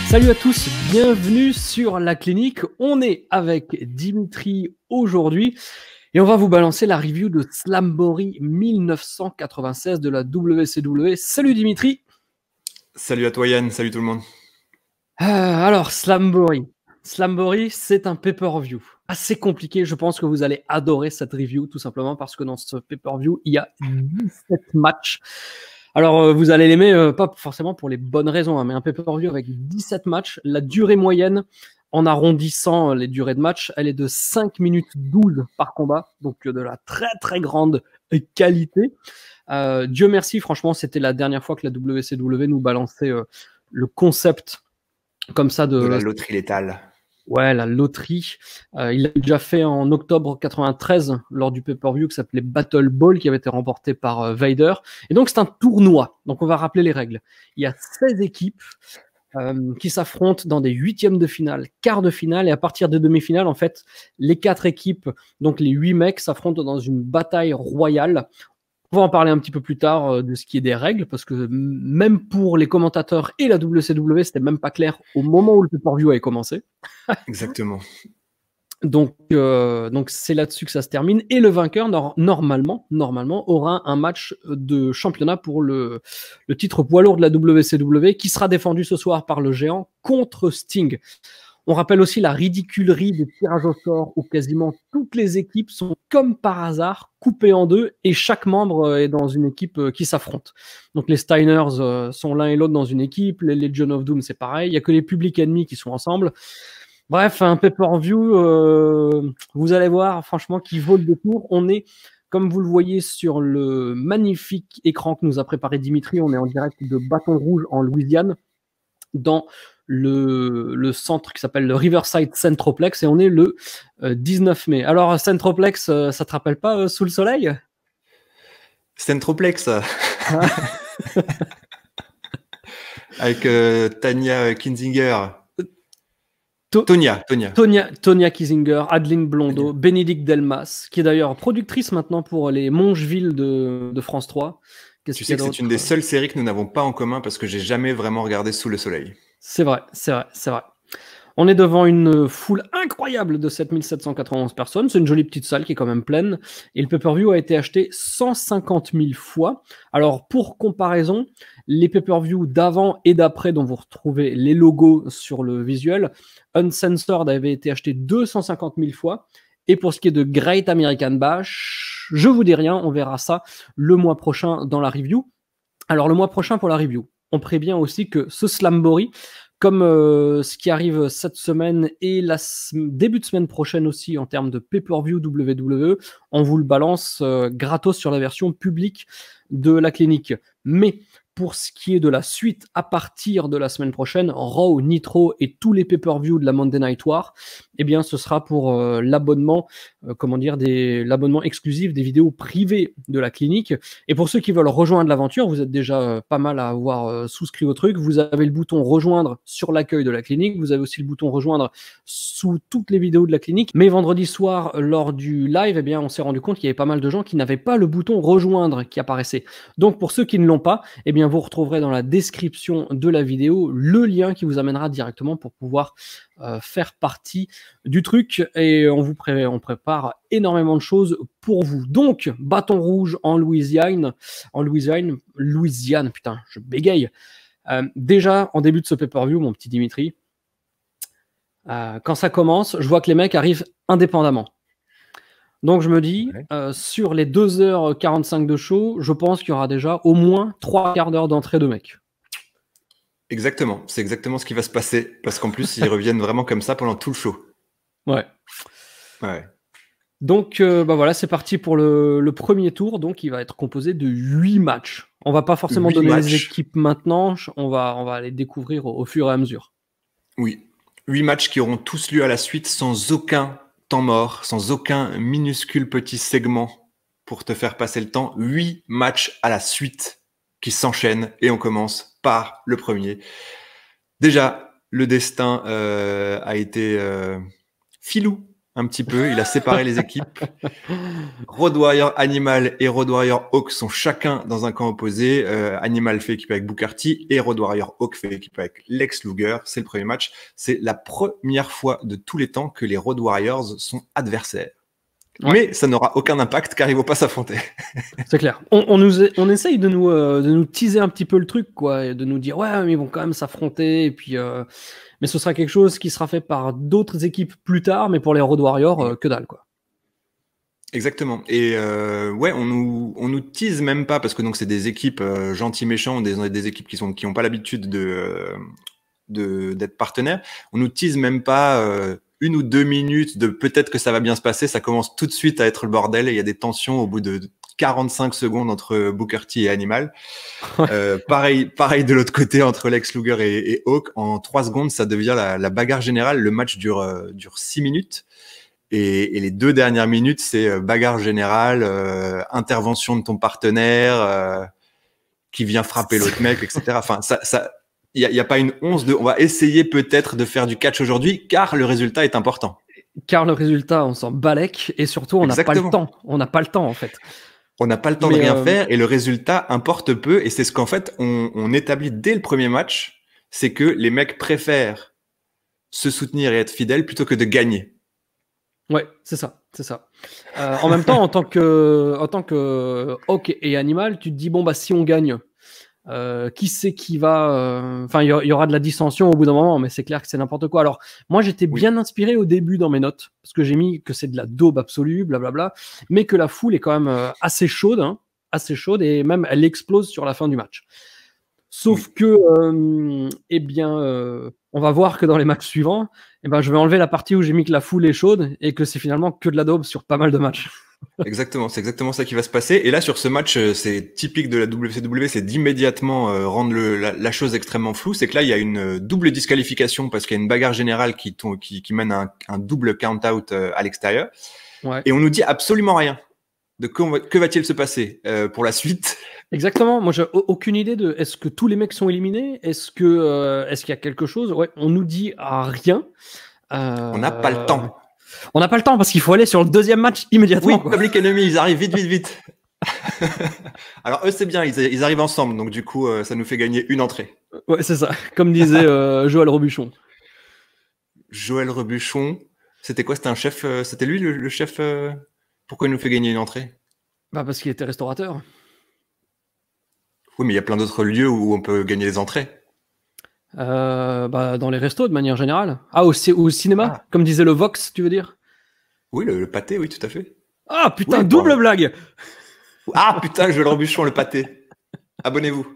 Salut à tous, bienvenue sur la clinique. On est avec Dimitri aujourd'hui et on va vous balancer la review de Slamboree 1996 de la WCW. Salut Dimitri. Salut à toi Yann, salut tout le monde. Alors Slamboree, c'est un pay-per-view assez compliqué. Je pense que vous allez adorer cette review tout simplement parce que dans ce pay-per-view, il y a 17 matchs. Alors, vous allez l'aimer, pas forcément pour les bonnes raisons, hein, mais un pay-per-view avec 17 matchs. La durée moyenne, en arrondissant les durées de match, elle est de 5 minutes 12 par combat, donc de la très très grande qualité. Dieu merci, franchement, c'était la dernière fois que la WCW nous balançait le concept comme ça de la loterie létale. Ouais, la loterie. Il l'a déjà fait en octobre 93 lors du pay-per-view qui s'appelait Battle Ball, qui avait été remporté par Vader. Et donc, c'est un tournoi. Donc, on va rappeler les règles. Il y a 16 équipes qui s'affrontent dans des huitièmes de finale, quarts de finale, et à partir des demi-finales, en fait, les 4 équipes, donc les 8 mecs, s'affrontent dans une bataille royale. On va en parler un petit peu plus tard de ce qui est des règles, parce que même pour les commentateurs et la WCW, c'était même pas clair au moment où le pay-per-view avait commencé. Exactement. Donc c'est là-dessus que ça se termine. Et le vainqueur, normalement, aura un match de championnat pour le titre poids lourd de la WCW, qui sera défendu ce soir par le géant contre Sting. On rappelle aussi la ridiculerie des tirages au sort où quasiment toutes les équipes sont comme par hasard coupées en deux et chaque membre est dans une équipe qui s'affronte. Donc les Steiners sont l'un et l'autre dans une équipe, les Legion of Doom c'est pareil, il n'y a que les Public Enemy qui sont ensemble. Bref, un pay-per-view, vous allez voir franchement qui vaut le détour. On est, comme vous le voyez sur le magnifique écran que nous a préparé Dimitri, on est en direct de Bâton Rouge en Louisiane, dans le centre qui s'appelle le Riverside Centroplex, et on est le 19 mai. Alors, Centroplex, ça te rappelle pas Sous le Soleil? Centroplex avec Tanya Kinzinger. Tonya Kissinger, Adeline Blondeau, Bénédicte Delmas, qui est d'ailleurs productrice maintenant pour les Mongeville de France 3. Tu sais que c'est une des seules séries que nous n'avons pas en commun parce que j'ai jamais vraiment regardé Sous le Soleil. C'est vrai. On est devant une foule incroyable de 7791 personnes. C'est une jolie petite salle qui est quand même pleine. Et le pay-per-view a été acheté 150 000 fois. Alors, pour comparaison, les pay-per-view d'avant et d'après, dont vous retrouvez les logos sur le visuel, Uncensored avait été acheté 250 000 fois. Et pour ce qui est de Great American Bash, je vous dis rien, on verra ça le mois prochain dans la review. Alors, le mois prochain pour la review, on prévient aussi que ce Slamboree, comme ce qui arrive cette semaine et début de semaine prochaine aussi en termes de pay-per-view WWE, on vous le balance gratos sur la version publique de la clinique. Mais pour ce qui est de la suite à partir de la semaine prochaine, Raw, Nitro et tous les pay-per-view de la Monday Night War, eh bien ce sera pour l'abonnement, l'abonnement exclusif des vidéos privées de la clinique. Et pour ceux qui veulent rejoindre l'aventure, vous êtes déjà pas mal à avoir souscrit au truc. Vous avez le bouton rejoindre sur l'accueil de la clinique. Vous avez aussi le bouton rejoindre sous toutes les vidéos de la clinique. Mais vendredi soir, lors du live, eh bien on s'est rendu compte qu'il y avait pas mal de gens qui n'avaient pas le bouton rejoindre qui apparaissait. Donc pour ceux qui ne l'ont pas, eh bien vous retrouverez dans la description de la vidéo le lien qui vous amènera directement pour pouvoir faire partie du truc, et on prépare énormément de choses pour vous. Donc, Bâton Rouge en Louisiane, putain, je bégaye. Déjà, en début de ce pay-per-view, mon petit Dimitri, quand ça commence, je vois que les mecs arrivent indépendamment. Donc je me dis, sur les 2h45 de show, je pense qu'il y aura déjà au moins 3 quarts d'heure d'entrée de mecs. Exactement, c'est exactement ce qui va se passer, parce qu'en plus, ils reviennent vraiment comme ça pendant tout le show. Ouais. Donc voilà, c'est parti pour le premier tour, donc il va être composé de 8 matchs. On va pas forcément donner les équipes maintenant, on va les découvrir au fur et à mesure. Oui, 8 matchs qui auront tous lieu à la suite sans aucun temps mort, sans aucun minuscule petit segment pour te faire passer le temps. 8 matchs à la suite qui s'enchaînent et on commence par le premier. Déjà, le destin a été filou un petit peu. Il a séparé les équipes. Road Warrior Animal et Road Warrior Hawk sont chacun dans un camp opposé. Animal fait équipe avec Booker T et Road Warrior Hawk fait équipe avec Lex Luger. C'est le premier match. C'est la première fois de tous les temps que les Road Warriors sont adversaires. Ouais. Mais ça n'aura aucun impact car ils vont pas s'affronter. C'est clair. On essaye de nous teaser un petit peu le truc, quoi, et de nous dire ouais, mais ils vont quand même s'affronter. Et puis, mais ce sera quelque chose qui sera fait par d'autres équipes plus tard. Mais pour les Road Warriors, que dalle, quoi. Exactement. Et ouais, on nous tease même pas parce que donc c'est des équipes gentils méchants, des équipes qui ont pas l'habitude d'être partenaires. On nous tease même pas 1 ou 2 minutes de peut-être que ça va bien se passer. Ça commence tout de suite à être le bordel et il y a des tensions au bout de 45 secondes entre Booker T et Animal. Pareil de l'autre côté entre Lex Luger et Hawk. En 3 secondes, ça devient la bagarre générale. Le match dure 6 minutes. Et les 2 dernières minutes, c'est bagarre générale, intervention de ton partenaire qui vient frapper l'autre mec, etc. Enfin, il y a pas une once de. On va essayer peut-être de faire du catch aujourd'hui, car le résultat est important. Car le résultat, on s'en balèque et surtout, on n'a pas le temps. On n'a pas le temps en fait. On n'a pas le temps de rien faire et le résultat importe peu. Et c'est ce qu'en fait on établit dès le premier match, c'est que les mecs préfèrent se soutenir et être fidèles plutôt que de gagner. Ouais, c'est ça. En même temps, en tant que Hawk et Animal, tu te dis bon bah si on gagne, qui c'est qui va enfin il y aura de la dissension au bout d'un moment, mais c'est clair que c'est n'importe quoi. Alors moi j'étais bien inspiré au début dans mes notes parce que j'ai mis que c'est de la daube absolue, blablabla, mais que la foule est quand même assez chaude et même elle explose sur la fin du match. Sauf que on va voir que dans les matchs suivants, je vais enlever la partie où j'ai mis que la foule est chaude et que c'est finalement que de la daube sur pas mal de matchs. Exactement, c'est exactement ça qui va se passer. Et là, sur ce match, c'est typique de la WCW, c'est d'immédiatement rendre la chose extrêmement floue. C'est que là, il y a une double disqualification parce qu'il y a une bagarre générale qui mène à un double count-out à l'extérieur. Ouais. Et on nous dit absolument rien de que va-t-il se passer pour la suite. Exactement. Moi, j'ai aucune idée de est-ce que tous les mecs sont éliminés, est-ce qu'il y a quelque chose. Ouais, on nous dit rien. On n'a pas le temps. On n'a pas le temps parce qu'il faut aller sur le deuxième match immédiatement. Oui, Public Enemy, ils arrivent vite. Alors eux, c'est bien, ils arrivent ensemble, donc du coup, ça nous fait gagner une entrée. Ouais, c'est ça. Comme disait Joël Robuchon. Joël Robuchon, c'était quoi? C'était un chef, c'était lui le chef. Pourquoi il nous fait gagner une entrée? Parce qu'il était restaurateur. Oui, mais il y a plein d'autres lieux où on peut gagner les entrées. Dans les restos de manière générale. Ah, au cinéma, comme disait le Vox, tu veux dire? Oui, le pâté, oui, tout à fait. Ah putain, oui, double blague. Ah putain, je le Robuchon, le pâté. Abonnez-vous.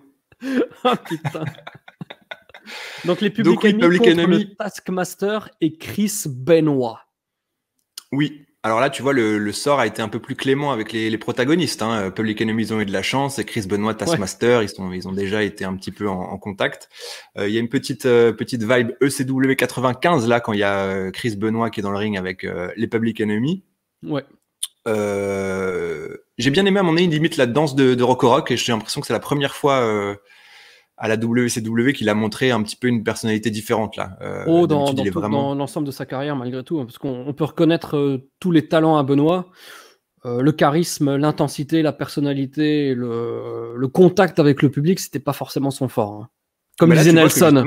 Ah putain. Donc les Public Enemy contre le Taskmaster et Chris Benoit. Oui. Alors là, tu vois, le sort a été un peu plus clément avec les protagonistes. Hein. Public Enemy, ils ont eu de la chance. Et Chris Benoit, Taskmaster, ils ont déjà été un petit peu en contact. Il y a une petite vibe ECW 95 là, quand il y a Chris Benoit qui est dans le ring avec les Public Enemy. Ouais. J'ai bien aimé à mon avis limite la danse de Rocco Rock et j'ai l'impression que c'est la première fois à la WCW qu'il a montré un petit peu une personnalité différente là. Dans l'ensemble de sa carrière malgré tout, parce qu'on peut reconnaître tous les talents à Benoît, le charisme, l'intensité, la personnalité, le contact avec le public, c'était pas forcément son fort. Hein. Comme disait Nelson.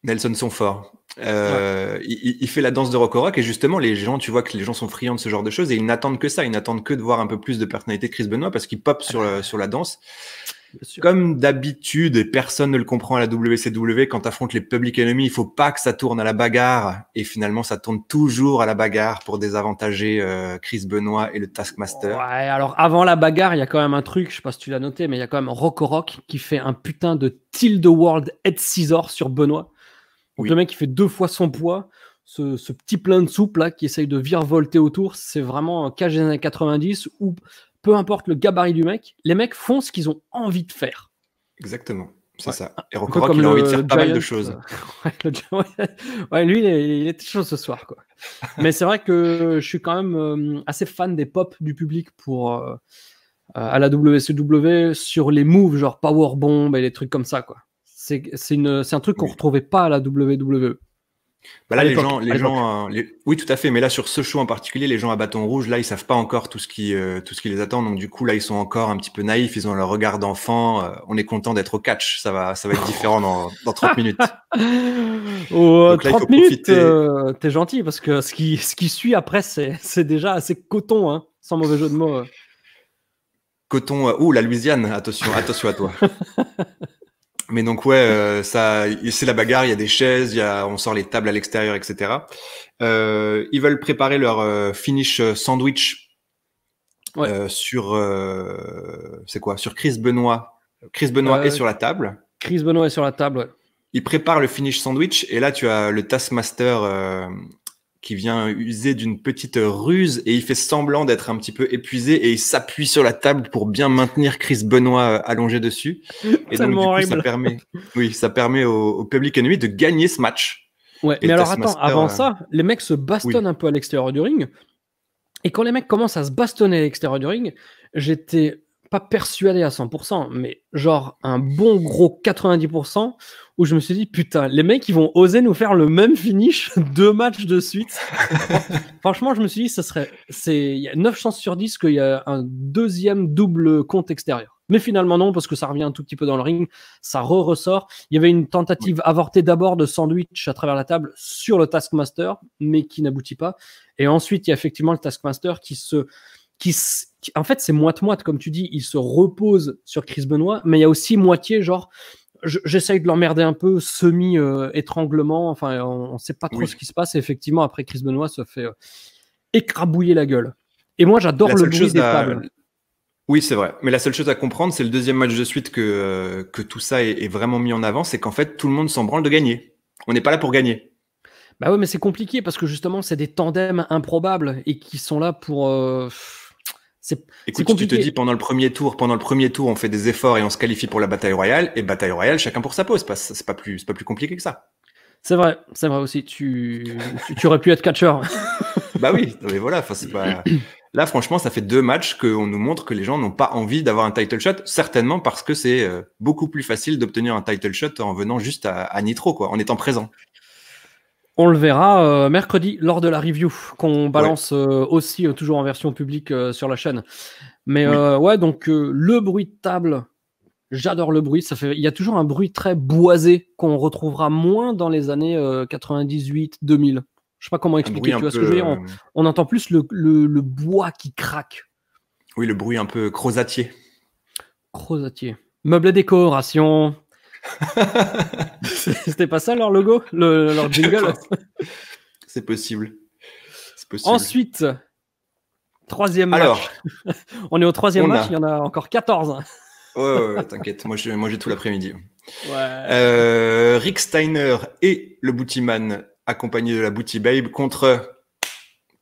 Nelson son fort. Il fait la danse de Rocco Rock et justement les gens, tu vois que les gens sont friands de ce genre de choses et ils n'attendent que ça, ils n'attendent que de voir un peu plus de personnalité de Chris Benoit parce qu'il pop sur la danse. Comme d'habitude, et personne ne le comprend à la WCW, quand t'affrontes les Public Enemy, il faut pas que ça tourne à la bagarre et finalement ça tourne toujours à la bagarre pour désavantager Chris Benoit et le Taskmaster. Ouais, alors avant la bagarre, il y a quand même un truc, je sais pas si tu l'as noté, mais il y a quand même Rocco Rock qui fait un putain de Tilt World Head Scissor sur Benoit. Donc le mec, il fait 2 fois son poids. Ce petit plein de soupe là qui essaye de virevolter autour, c'est vraiment un cage des années 90 où peu importe le gabarit du mec, les mecs font ce qu'ils ont envie de faire. Exactement, c'est ça. Et Rocco Rock, il a envie de faire pas mal de choses. Lui, il était chaud ce soir, quoi. Mais c'est vrai que je suis quand même assez fan des pop du public pour à la WCW sur les moves genre Powerbomb et les trucs comme ça, quoi. C'est un truc qu'on retrouvait pas à la WWE. Bah là, À les l'époque, gens, à l'époque. oui, tout à fait. Mais là, sur ce show en particulier, les gens à bâton rouge, là, ils savent pas encore tout ce qui les attend. Donc, du coup, là, ils sont encore un petit peu naïfs. Ils ont leur regard d'enfant. On est content d'être au catch. Ça va être différent dans 30 minutes. Donc là, il faut 30 minutes, profiter. t'es gentil, parce que ce qui suit après, c'est déjà assez coton, hein, sans mauvais jeu de mots. Coton, la Louisiane. Attention à toi. Mais donc, ouais, c'est la bagarre. Il y a des chaises, on sort les tables à l'extérieur, etc. Ils veulent préparer leur finish sandwich. Ouais. Sur Chris Benoit. Chris Benoit est sur la table. Chris Benoit est sur la table, ouais. Il prépare le finish sandwich et là tu as le Taskmaster qui vient user d'une petite ruse et il fait semblant d'être un petit peu épuisé et il s'appuie sur la table pour bien maintenir Chris Benoit allongé dessus. Et donc du coup horrible. ça permet au Public Enemy de gagner ce match. Ouais, et mais alors attends, avant ça, les mecs se bastonnent oui. un peu à l'extérieur du ring. Et quand les mecs commencent à se bastonner à l'extérieur du ring, j'étais pas persuadé à 100%, mais genre un bon gros 90%, où je me suis dit, putain, les mecs, ils vont oser nous faire le même finish 2 matchs de suite. Franchement, je me suis dit, il y a 9 chances sur 10 qu'il y a un deuxième double compte extérieur. Mais finalement, non, parce que ça revient un tout petit peu dans le ring, ça ressort. Il y avait une tentative avortée d'abord de sandwich à travers la table sur le Taskmaster, mais qui n'aboutit pas. Et ensuite, il y a effectivement le Taskmaster en fait, c'est moite-moite, comme tu dis, il se repose sur Chris Benoit, mais il y a aussi moitié, genre, j'essaye de l'emmerder un peu, semi-étranglement, enfin, on sait pas trop ce qui se passe, et effectivement, après, Chris Benoit se fait écrabouiller la gueule. Et moi, j'adore le bruit des tables. Oui, c'est vrai. Mais la seule chose à comprendre, c'est le deuxième match de suite que tout ça est vraiment mis en avant, c'est qu'en fait, tout le monde s'en branle de gagner. On n'est pas là pour gagner. Bah ouais, mais c'est compliqué parce que justement, c'est des tandems improbables et qui sont là pour. Écoute, tu te dis pendant le premier tour, on fait des efforts et on se qualifie pour la bataille royale. Et bataille royale, chacun pour sa peau. C'est pas plus compliqué que ça. C'est vrai aussi. Tu aurais pu être catcheur. Bah oui, mais voilà. Enfin, c'est pas. Là, franchement, ça fait 2 matchs qu'on nous montre que les gens n'ont pas envie d'avoir un title shot, certainement parce que c'est beaucoup plus facile d'obtenir un title shot en venant juste à Nitro, quoi, en étant présent. On le verra mercredi lors de la review qu'on balance aussi toujours en version publique sur la chaîne. Mais ouais, donc le bruit de table, j'adore le bruit. Il y a toujours un bruit très boisé qu'on retrouvera moins dans les années 98-2000. Je sais pas comment expliquer. Tu vois ce que je veux dire ? On entend plus le bois qui craque. Oui, le bruit un peu crozatier. Crozatier. Meuble et décoration. C'était pas ça leur logo, leur jingle? C'est possible. Ensuite, troisième match. On est au troisième match, il y en a encore 14. Ouais, t'inquiète, moi j'ai tout l'après-midi. Ouais. Rick Steiner et le Bootyman, accompagné de la Booty Babe, contre,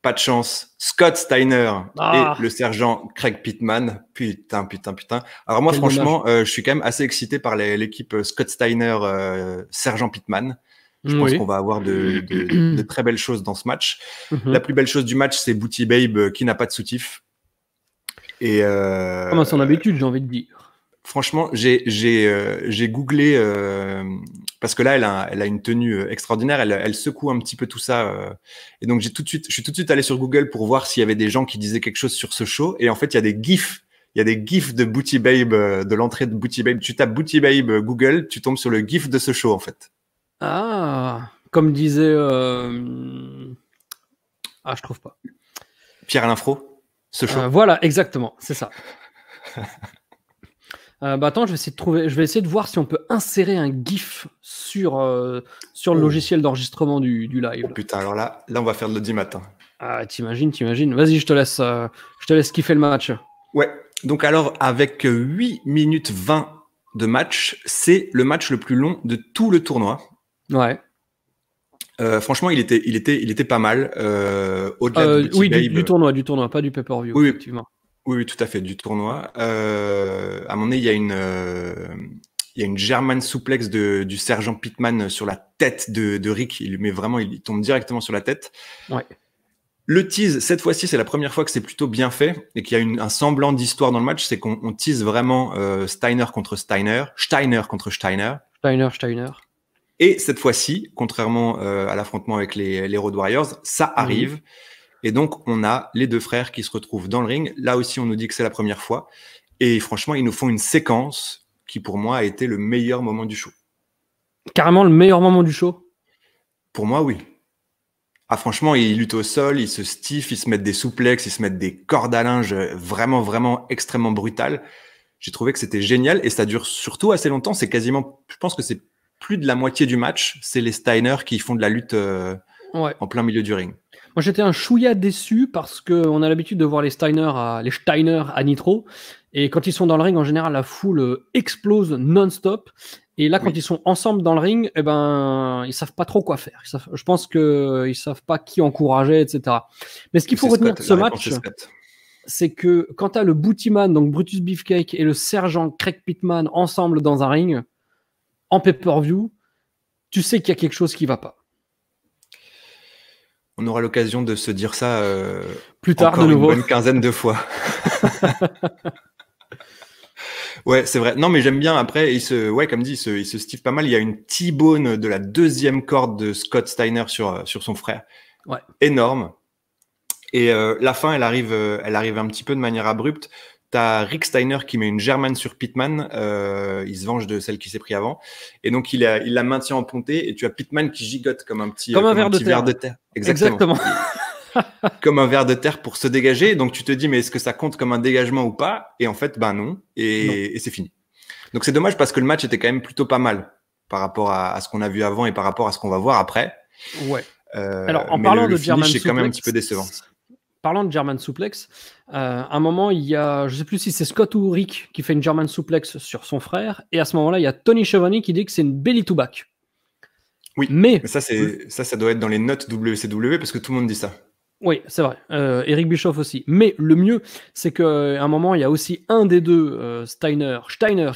pas de chance, Scott Steiner et le sergent Craig Pittman. Putain. Alors moi, franchement, je suis quand même assez excité par l'équipe Scott Steiner, sergent Pittman. Je pense qu'on va avoir de très belles choses dans ce match. La plus belle chose du match, c'est Booty Babe qui n'a pas de soutif. Et comme à son habitude, j'ai envie de dire. Franchement, j'ai googlé parce que là, elle a une tenue extraordinaire. Elle secoue un petit peu tout ça. Et donc, je suis tout de suite allé sur Google pour voir s'il y avait des gens qui disaient quelque chose sur ce show. Et en fait, il y a des gifs. Il y a des gifs de Booty Babe, de l'entrée de Booty Babe. Tu tapes Booty Babe Google, tu tombes sur le gif de ce show, en fait. Ah, comme disait... Ah, je trouve pas. Pierre-Alain Fro, ce show. Voilà, exactement, c'est ça. Attends, je vais essayer de voir si on peut insérer un GIF sur le logiciel d'enregistrement du live. Oh putain, alors là, on va faire de l'audimat. Ah, t'imagines. Vas-y, je te laisse kiffer le match. Ouais, donc alors, avec 8 minutes 20 de match, c'est le match le plus long de tout le tournoi. Ouais. Franchement, il était pas mal. Au-delà de oui, du tournoi, pas du pay-per-view, oui, effectivement. Oui, tout à fait, du tournoi. À un moment donné, il y a une German suplex du sergent Pittman sur la tête de Rick. Il tombe directement sur la tête. Ouais. Le tease, cette fois-ci, c'est la première fois que c'est plutôt bien fait et qu'il y a un semblant d'histoire dans le match. C'est qu'on tease vraiment Steiner contre Steiner, Steiner contre Steiner. Steiner. Et cette fois-ci, contrairement à l'affrontement avec les Road Warriors, ça arrive. Et donc, on a les deux frères qui se retrouvent dans le ring. Là aussi, on nous dit que c'est la première fois. Et franchement, ils nous font une séquence qui, pour moi, a été le meilleur moment du show. Carrément le meilleur moment du show? Pour moi, oui. Ah, franchement, ils luttent au sol, ils se stiffent, ils se mettent des souplexes, ils se mettent des cordes à linge vraiment, vraiment extrêmement brutales. J'ai trouvé que c'était génial et ça dure surtout assez longtemps. C'est quasiment, je pense que c'est plus de la moitié du match. C'est les Steiner qui font de la lutte en plein milieu du ring. Moi, j'étais un chouïa déçu parce qu'on a l'habitude de voir les Steiner à Nitro. Et quand ils sont dans le ring, en général, la foule explose non-stop. Et là, quand ils sont ensemble dans le ring, eh ben, ils savent pas trop quoi faire. Je pense qu'ils savent pas qui encourager, etc. Mais ce qu'il faut retenir de ce match, c'est que quand tu as le Bootyman, donc Brutus Beefcake, et le sergent Craig Pittman ensemble dans un ring, en pay-per-view, tu sais qu'il y a quelque chose qui va pas. On aura l'occasion de se dire ça plus tard, encore de nouveau. Une bonne quinzaine de fois. Ouais, c'est vrai. Non, mais j'aime bien. Après, comme dit, il se stiff pas mal. Il y a une T-bone de la deuxième corde de Scott Steiner sur son frère. Ouais. Énorme. Et la fin, elle arrive un petit peu de manière abrupte. T'as Rick Steiner qui met une German sur Pittman. Il se venge de celle qui s'est pris avant. Et donc, il la maintient en pontée. Et tu as Pittman qui gigote comme un petit verre de terre. Exactement. Comme un verre de terre pour se dégager. Donc, tu te dis, mais est-ce que ça compte comme un dégagement ou pas? Et en fait, ben non. Et c'est fini. Donc, c'est dommage parce que le match était quand même plutôt pas mal par rapport à ce qu'on a vu avant et par rapport à ce qu'on va voir après. Ouais. Alors, en parlant de German Suplex, c'est quand même un petit peu décevant. Parlant de German Suplex, à un moment, il y a, je sais plus si c'est Scott ou Rick qui fait une German Suplex sur son frère. Et à ce moment-là, il y a Tony Schiavone qui dit que c'est une belly to back. Oui, mais ça doit être dans les notes WCW parce que tout le monde dit ça. Oui, c'est vrai. Eric Bischoff aussi. Mais le mieux, c'est qu'à un moment, il y a aussi un des deux, Steiner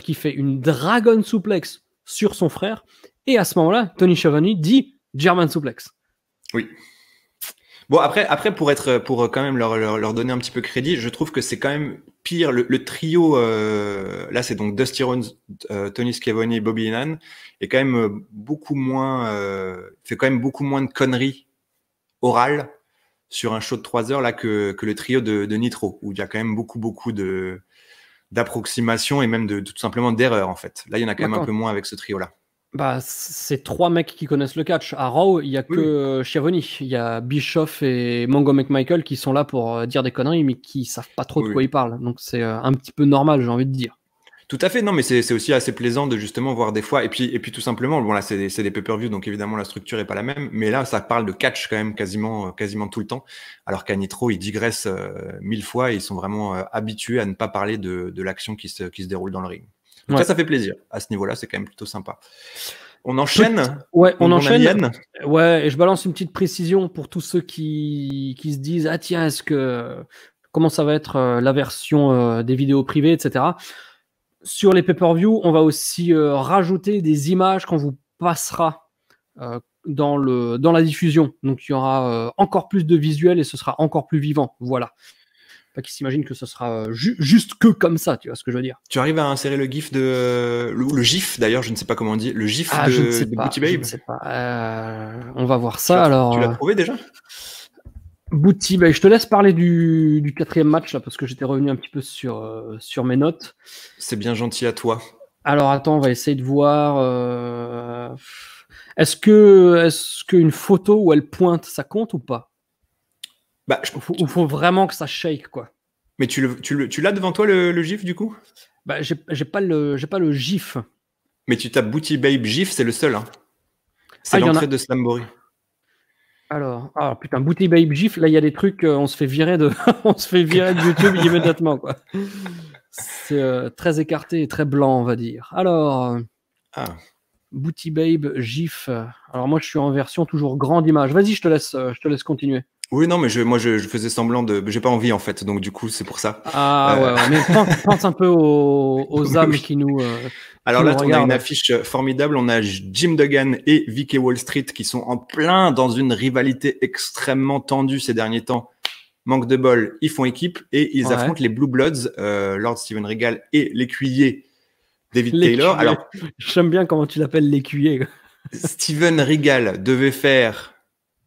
qui fait une Dragon Suplex sur son frère. Et à ce moment-là, Tony Schiavone dit German Suplex. Oui. Bon, après pour quand même leur donner un petit peu crédit, je trouve que c'est quand même pire. Le trio, là, c'est donc Dusty Rhodes, Tony Schiavone et Bobby Heenan, est quand même beaucoup moins, fait quand même beaucoup moins de conneries orales sur un show de 3 heures là que le trio de Nitro, où il y a quand même beaucoup d'approximations et même de tout simplement d'erreurs en fait. Là, il y en a quand même un peu moins avec ce trio-là. Bah, c'est 3 mecs qui connaissent le catch. À Raw, il y a que Schiavone. Il y a Bischoff et Mongo McMichael qui sont là pour dire des conneries, mais qui savent pas trop de quoi ils parlent. Donc c'est un petit peu normal, j'ai envie de dire. Tout à fait, non, mais c'est aussi assez plaisant de justement voir des fois, et puis tout simplement, bon là c'est des pay-per-view, donc évidemment la structure est pas la même, mais là ça parle de catch quand même quasiment tout le temps, alors qu'à Nitro ils digressent 1000 fois et ils sont vraiment habitués à ne pas parler de l'action qui se déroule dans le ring. Donc ça fait plaisir, à ce niveau-là c'est quand même plutôt sympa. On enchaîne. Ouais, on enchaîne. Ouais, et je balance une petite précision pour tous ceux qui se disent ah tiens, comment ça va être la version des vidéos privées, etc. Sur les pay-per-view, on va aussi rajouter des images qu'on vous passera dans la diffusion. Donc il y aura encore plus de visuels et ce sera encore plus vivant. Voilà. Pas qu'ils s'imaginent que ce sera juste que comme ça, tu vois ce que je veux dire. Tu arrives à insérer le gif le gif d'ailleurs, je ne sais pas comment on dit, le gif de Booty Babe. Je ne sais pas. On va voir ça alors. Tu l'as trouvé déjà? Booty Babe, je te laisse parler du 4e match là parce que j'étais revenu un petit peu sur mes notes. C'est bien gentil à toi. Alors attends, on va essayer de voir. Est-ce qu'une photo où elle pointe, ça compte ou pas? Bah, il faut vraiment que ça shake, quoi. Mais tu l'as devant toi le gif du coup? Bah, j'ai pas le gif. Mais tu tapes Booty Babe gif, c'est le seul. Hein. C'est l'entrée de Slamboree. Alors, putain, Booty Babe gif, là il y a des trucs, on se fait virer de YouTube immédiatement, quoi. C'est très écarté et très blanc, on va dire. Alors, Booty Babe gif. Alors moi je suis en version toujours grande image. Vas-y, je te laisse continuer. Oui, non, mais moi, je faisais semblant j'ai pas envie, en fait. Donc, du coup, c'est pour ça. Ouais, mais pense un peu aux âmes qui nous. Alors là, on a une affiche formidable. On a Jim Duggan et Vicky Wall Street qui sont en plein dans une rivalité extrêmement tendue ces derniers temps. Manque de bol, ils font équipe et ils affrontent les Blue Bloods, Lord Steven Regal et l'écuyer David Taylor. Alors, j'aime bien comment tu l'appelles l'écuyer. Steven Regal devait faire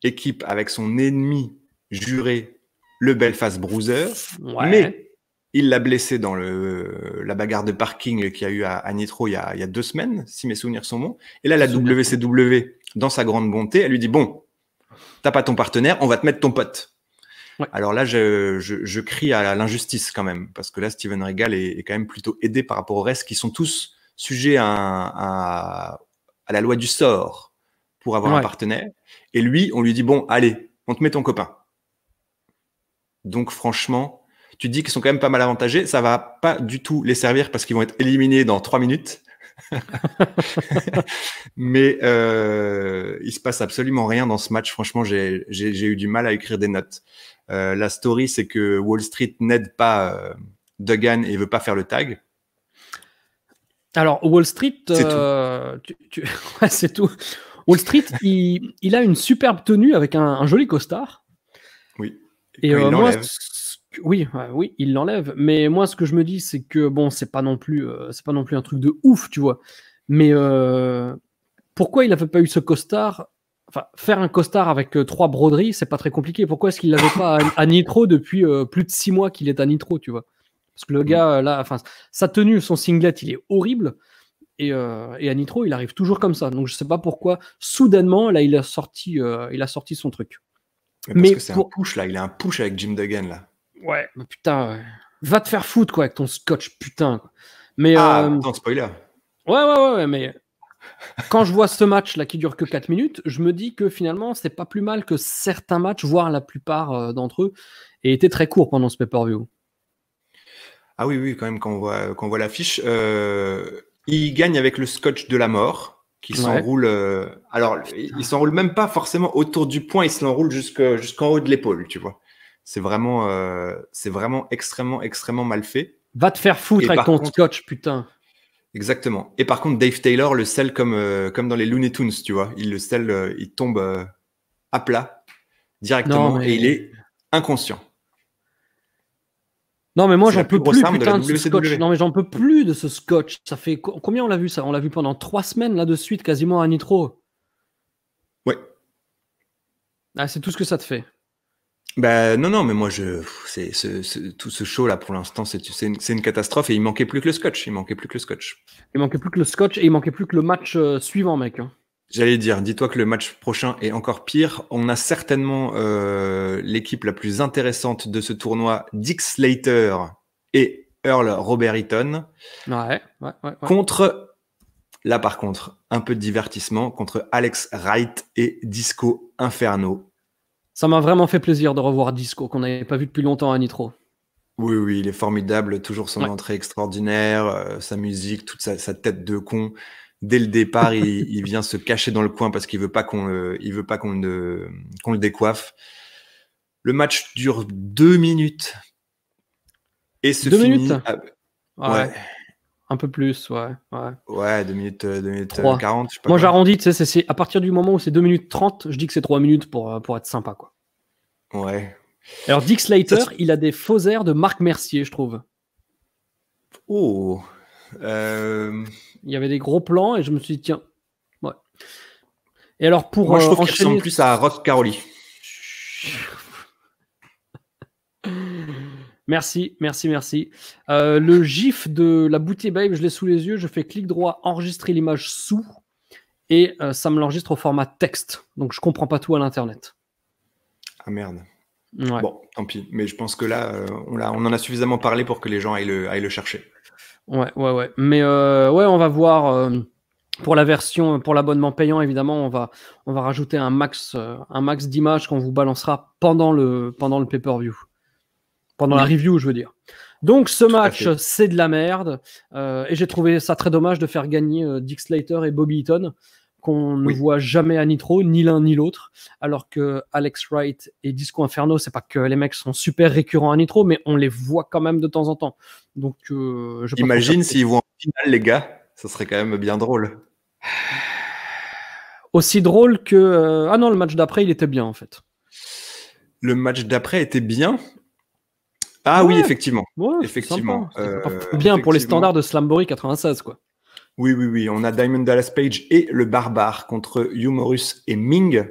équipe avec son ennemi juré, le Belfast Bruiser, Ouais. mais il l'a blessé dans la bagarre de parking qu'il y a eu à Nitro il y a 2 semaines, si mes souvenirs sont bons. Et là, la WCW, dans sa grande bonté, elle lui dit, bon, t'as pas ton partenaire, on va te mettre ton pote. Ouais. Alors là, je crie à l'injustice quand même, parce que là, Steven Regal est quand même plutôt aidé par rapport au reste, qui sont tous sujets à la loi du sort pour avoir un partenaire. Et lui, on lui dit, bon, allez, on te met ton copain. Donc franchement, tu te dis qu'ils sont quand même pas mal avantagés. Ça va pas du tout les servir parce qu'ils vont être éliminés dans 3 minutes. Mais il se passe absolument rien dans ce match. Franchement, j'ai eu du mal à écrire des notes. La story, c'est que Wall Street n'aide pas Duggan et veut pas faire le tag. Alors, Wall Street, ouais, c'est tout. Wall Street, il a une superbe tenue avec un joli costard. Oui. Et moi, oui, il l'enlève. Mais moi, ce que je me dis, c'est que bon, c'est pas non plus un truc de ouf, tu vois. Mais pourquoi il n'avait pas eu ce costard? Enfin, faire un costard avec 3 broderies, c'est pas très compliqué. Pourquoi est-ce qu'il l'avait pas à Nitro depuis plus de 6 mois qu'il est à Nitro, tu vois? Parce que le gars, là, enfin, sa tenue, son singlet, il est horrible. Et à Nitro, il arrive toujours comme ça. Donc, je sais pas pourquoi, soudainement, là, il a sorti son truc. Mais parce que c'est un push, là. Il a un push avec Jim Duggan, là. Ouais, mais putain, va te faire foutre, quoi, avec ton scotch, putain. Mais, attends, spoiler. Ouais, mais quand je vois ce match-là qui dure que 4 minutes, je me dis que finalement, c'est pas plus mal que certains matchs, voire la plupart d'entre eux, aient été très courts pendant ce pay-per-view. Ah oui, quand même, quand on voit l'affiche, il gagne avec le scotch de la mort, qui s'enroule. Alors, il s'enroule même pas forcément autour du poing, il s'enroule jusqu'en haut de l'épaule, tu vois. C'est vraiment extrêmement mal fait. Va te faire foutre avec ton scotch, putain. Exactement. Et par contre, Dave Taylor le scelle comme dans les Looney Tunes, tu vois. Il le scelle, il tombe à plat directement et il est inconscient. Non, mais moi, j'en peux plus, putain, de ce scotch. Non, mais j'en peux plus de ce scotch. Ça fait combien on l'a vu, ça? On l'a vu pendant 3 semaines, là, de suite, quasiment à Nitro. Ouais. Ah, c'est tout ce que ça te fait. Ben non, mais moi, tout ce show-là, pour l'instant, c'est une catastrophe et il manquait plus que le scotch. Il manquait plus que le scotch et il manquait plus que le match suivant, mec. J'allais dire, dis-toi que le match prochain est encore pire. On a certainement l'équipe la plus intéressante de ce tournoi, Dick Slater et Earl Robert Eaton. Ouais. Contre, là par contre, un peu de divertissement, contre Alex Wright et Disco Inferno. Ça m'a vraiment fait plaisir de revoir Disco, qu'on n'avait pas vu depuis longtemps à Nitro. Oui, il est formidable, toujours son entrée extraordinaire, sa musique, toute sa tête de con. Dès le départ, il vient se cacher dans le coin parce qu'il veut pas qu'on le décoiffe. Le match dure 2 minutes et se 2 finit. minutes ouais. Un peu plus, ouais. Ouais, 2 minutes 40. Je sais pas. Moi, j'arrondis, tu sais, c'est à partir du moment où c'est 2 minutes 30, je dis que c'est 3 minutes pour être sympa, quoi. Ouais. Alors, Dick Slater, il a des faux airs de Marc Mercier, je trouve. Oh. Il y avait des gros plans et je me suis dit, tiens, ouais. Et alors, pour moi, je trouve qu'il ressemble plus à Rock Caroli. Merci. Le gif de la Booty Babe, je l'ai sous les yeux, je fais clic droit, enregistrer l'image sous, et ça me l'enregistre au format texte. Donc je comprends pas tout à l'internet. Ah merde. Ouais. Bon, tant pis. Mais je pense que là, on en a suffisamment parlé pour que les gens aillent le chercher. Ouais. Mais on va voir. Pour la version, pour l'abonnement payant, évidemment, on va rajouter un max d'images qu'on vous balancera pendant le pay-per-view. Pendant la review, je veux dire. Donc, ce match, c'est de la merde. Et j'ai trouvé ça très dommage de faire gagner Dick Slater et Bobby Eaton, qu'on ne voit jamais à Nitro, ni l'un ni l'autre. Alors que Alex Wright et Disco Inferno, c'est pas que les mecs sont super récurrents à Nitro, mais on les voit quand même de temps en temps. Donc, imagine s'ils vont en finale, les gars. Ça serait quand même bien drôle. Aussi drôle que... Ah non, le match d'après, il était bien, en fait. Le match d'après était bien. Ah oui, effectivement. Ouais, effectivement. Pas bien pour les standards de Slamboree 96, quoi. Oui. On a Diamond Dallas Page et le Barbare contre Humorous et Ming.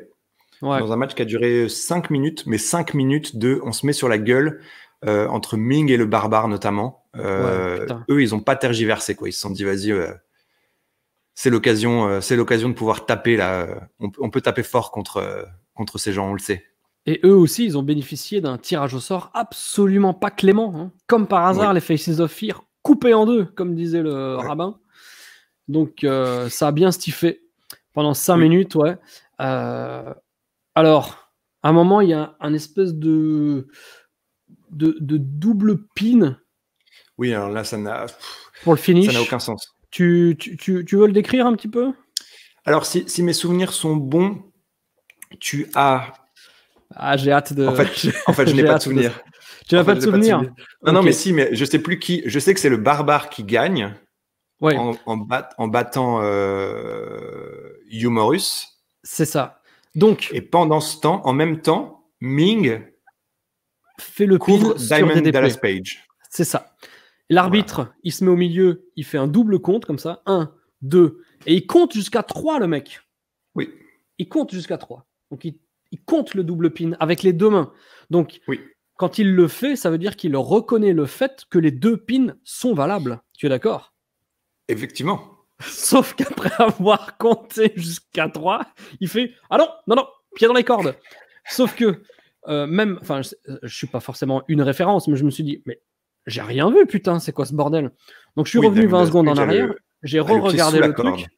Ouais. Dans un match qui a duré 5 minutes, mais 5 minutes de on se met sur la gueule entre Ming et le Barbare notamment. Eux, ils n'ont pas tergiversé, quoi. Ils se sont dit, vas-y, c'est l'occasion de pouvoir taper là. On peut taper fort contre ces gens, on le sait. Et eux aussi, ils ont bénéficié d'un tirage au sort absolument pas clément. Hein. Comme par hasard, les Faces of Fear coupés en deux, comme disait le rabbin. Donc, ça a bien stiffé pendant 5 minutes, ouais. Alors, à un moment, il y a un espèce de double pin. Oui, alors là, ça n'a... Pour le finish. Ça n'a aucun sens. Tu veux le décrire un petit peu? Alors, si mes souvenirs sont bons, tu as... Ah, j'ai hâte de... En fait, je n'ai pas de souvenir. Tu n'as pas de souvenir? Non, mais si, mais je sais plus qui... Je sais que c'est le Barbare qui gagne en battant Humorous. C'est ça. Donc, et pendant ce temps, en même temps, Ming fait le couvre pin Diamond sur DDP. Dallas Page. C'est ça. L'arbitre, il se met au milieu, il fait un double compte comme ça. 1, 2. Et il compte jusqu'à 3, le mec. Oui. Il compte jusqu'à 3. Donc, il compte le double pin avec les deux mains. Donc, quand il le fait, ça veut dire qu'il reconnaît le fait que les deux pins sont valables. Tu es d'accord? Effectivement. Sauf qu'après avoir compté jusqu'à 3, il fait « Ah non, pied dans les cordes !» Sauf que, je suis pas forcément une référence, mais je me suis dit « Mais j'ai rien vu, putain, c'est quoi ce bordel ?» Donc je suis revenu 20 secondes en arrière, j'ai re-regardé le truc.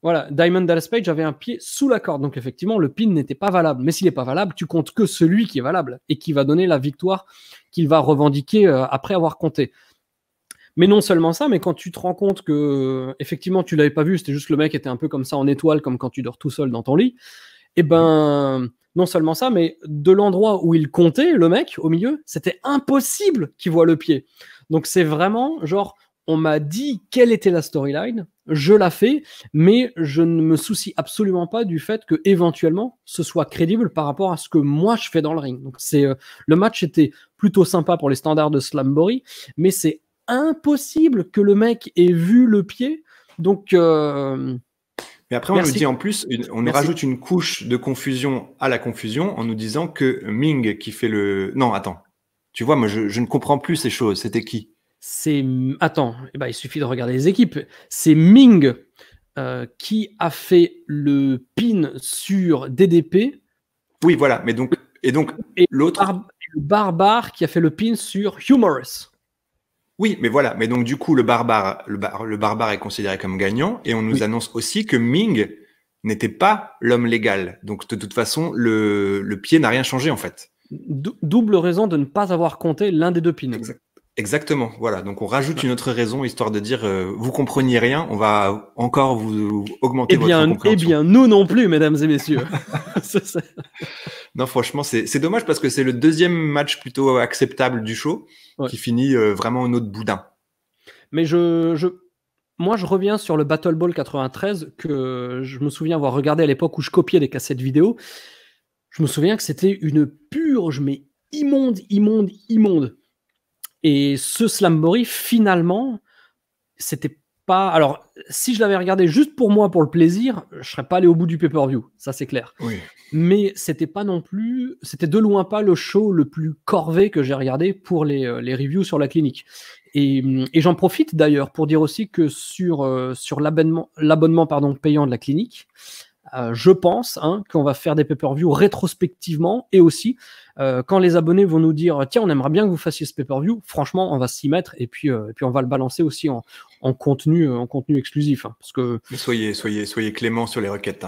Voilà, Diamond Dallas Page avait un pied sous la corde, donc effectivement, le pin n'était pas valable. Mais s'il n'est pas valable, tu comptes que celui qui est valable et qui va donner la victoire qu'il va revendiquer après avoir compté. Mais non seulement ça, mais quand tu te rends compte que effectivement tu l'avais pas vu, c'était juste le mec était un peu comme ça en étoile, comme quand tu dors tout seul dans ton lit. Et ben non seulement ça, mais de l'endroit où il comptait, le mec au milieu, c'était impossible qu'il voit le pied. Donc c'est vraiment genre on m'a dit quelle était la storyline, je la fais, mais je ne me soucie absolument pas du fait que éventuellement ce soit crédible par rapport à ce que moi je fais dans le ring. Donc c'est le match était plutôt sympa pour les standards de Slamboree, mais c'est impossible que le mec ait vu le pied. Donc, mais après, on nous dit en plus, on nous rajoute une couche de confusion à la confusion en nous disant que Ming qui fait le... Non, attends. Tu vois, moi, je ne comprends plus ces choses. C'était qui? Attends, il suffit de regarder les équipes. C'est Ming qui a fait le pin sur DDP. Oui, voilà. Mais donc, et l'autre... Le Barbare qui a fait le pin sur Humorous. Oui, mais voilà. Mais donc, du coup, le barbare est considéré comme gagnant et on nous annonce aussi que Ming n'était pas l'homme légal. Donc, de toute façon, le pied n'a rien changé, en fait. Double raison de ne pas avoir compté l'un des deux pins. Exactement. Voilà. Donc, on rajoute une autre raison, histoire de dire, vous compreniez rien, on va encore vous augmenter votre compréhension. Eh bien, nous non plus, mesdames et messieurs. Non, franchement, c'est dommage parce que c'est le deuxième match plutôt acceptable du show qui finit vraiment en autre boudin. Mais moi, je reviens sur le Battle Ball 93 que je me souviens avoir regardé à l'époque où je copiais des cassettes vidéo. Je me souviens que c'était une purge, mais immonde. Et ce Slamboree, finalement, c'était pas... Alors, si je l'avais regardé juste pour moi, pour le plaisir, je serais pas allé au bout du pay-per-view, ça c'est clair. Oui. Mais c'était pas non plus... C'était de loin pas le show le plus corvé que j'ai regardé pour les reviews sur la clinique. Et j'en profite d'ailleurs pour dire aussi que sur l'abonnement payant de la clinique, je pense qu'on va faire des pay-per-view rétrospectivement et aussi quand les abonnés vont nous dire tiens on aimerait bien que vous fassiez ce pay-per-view, franchement on va s'y mettre et puis on va le balancer aussi en contenu exclusif parce que mais soyez clément sur les requêtes.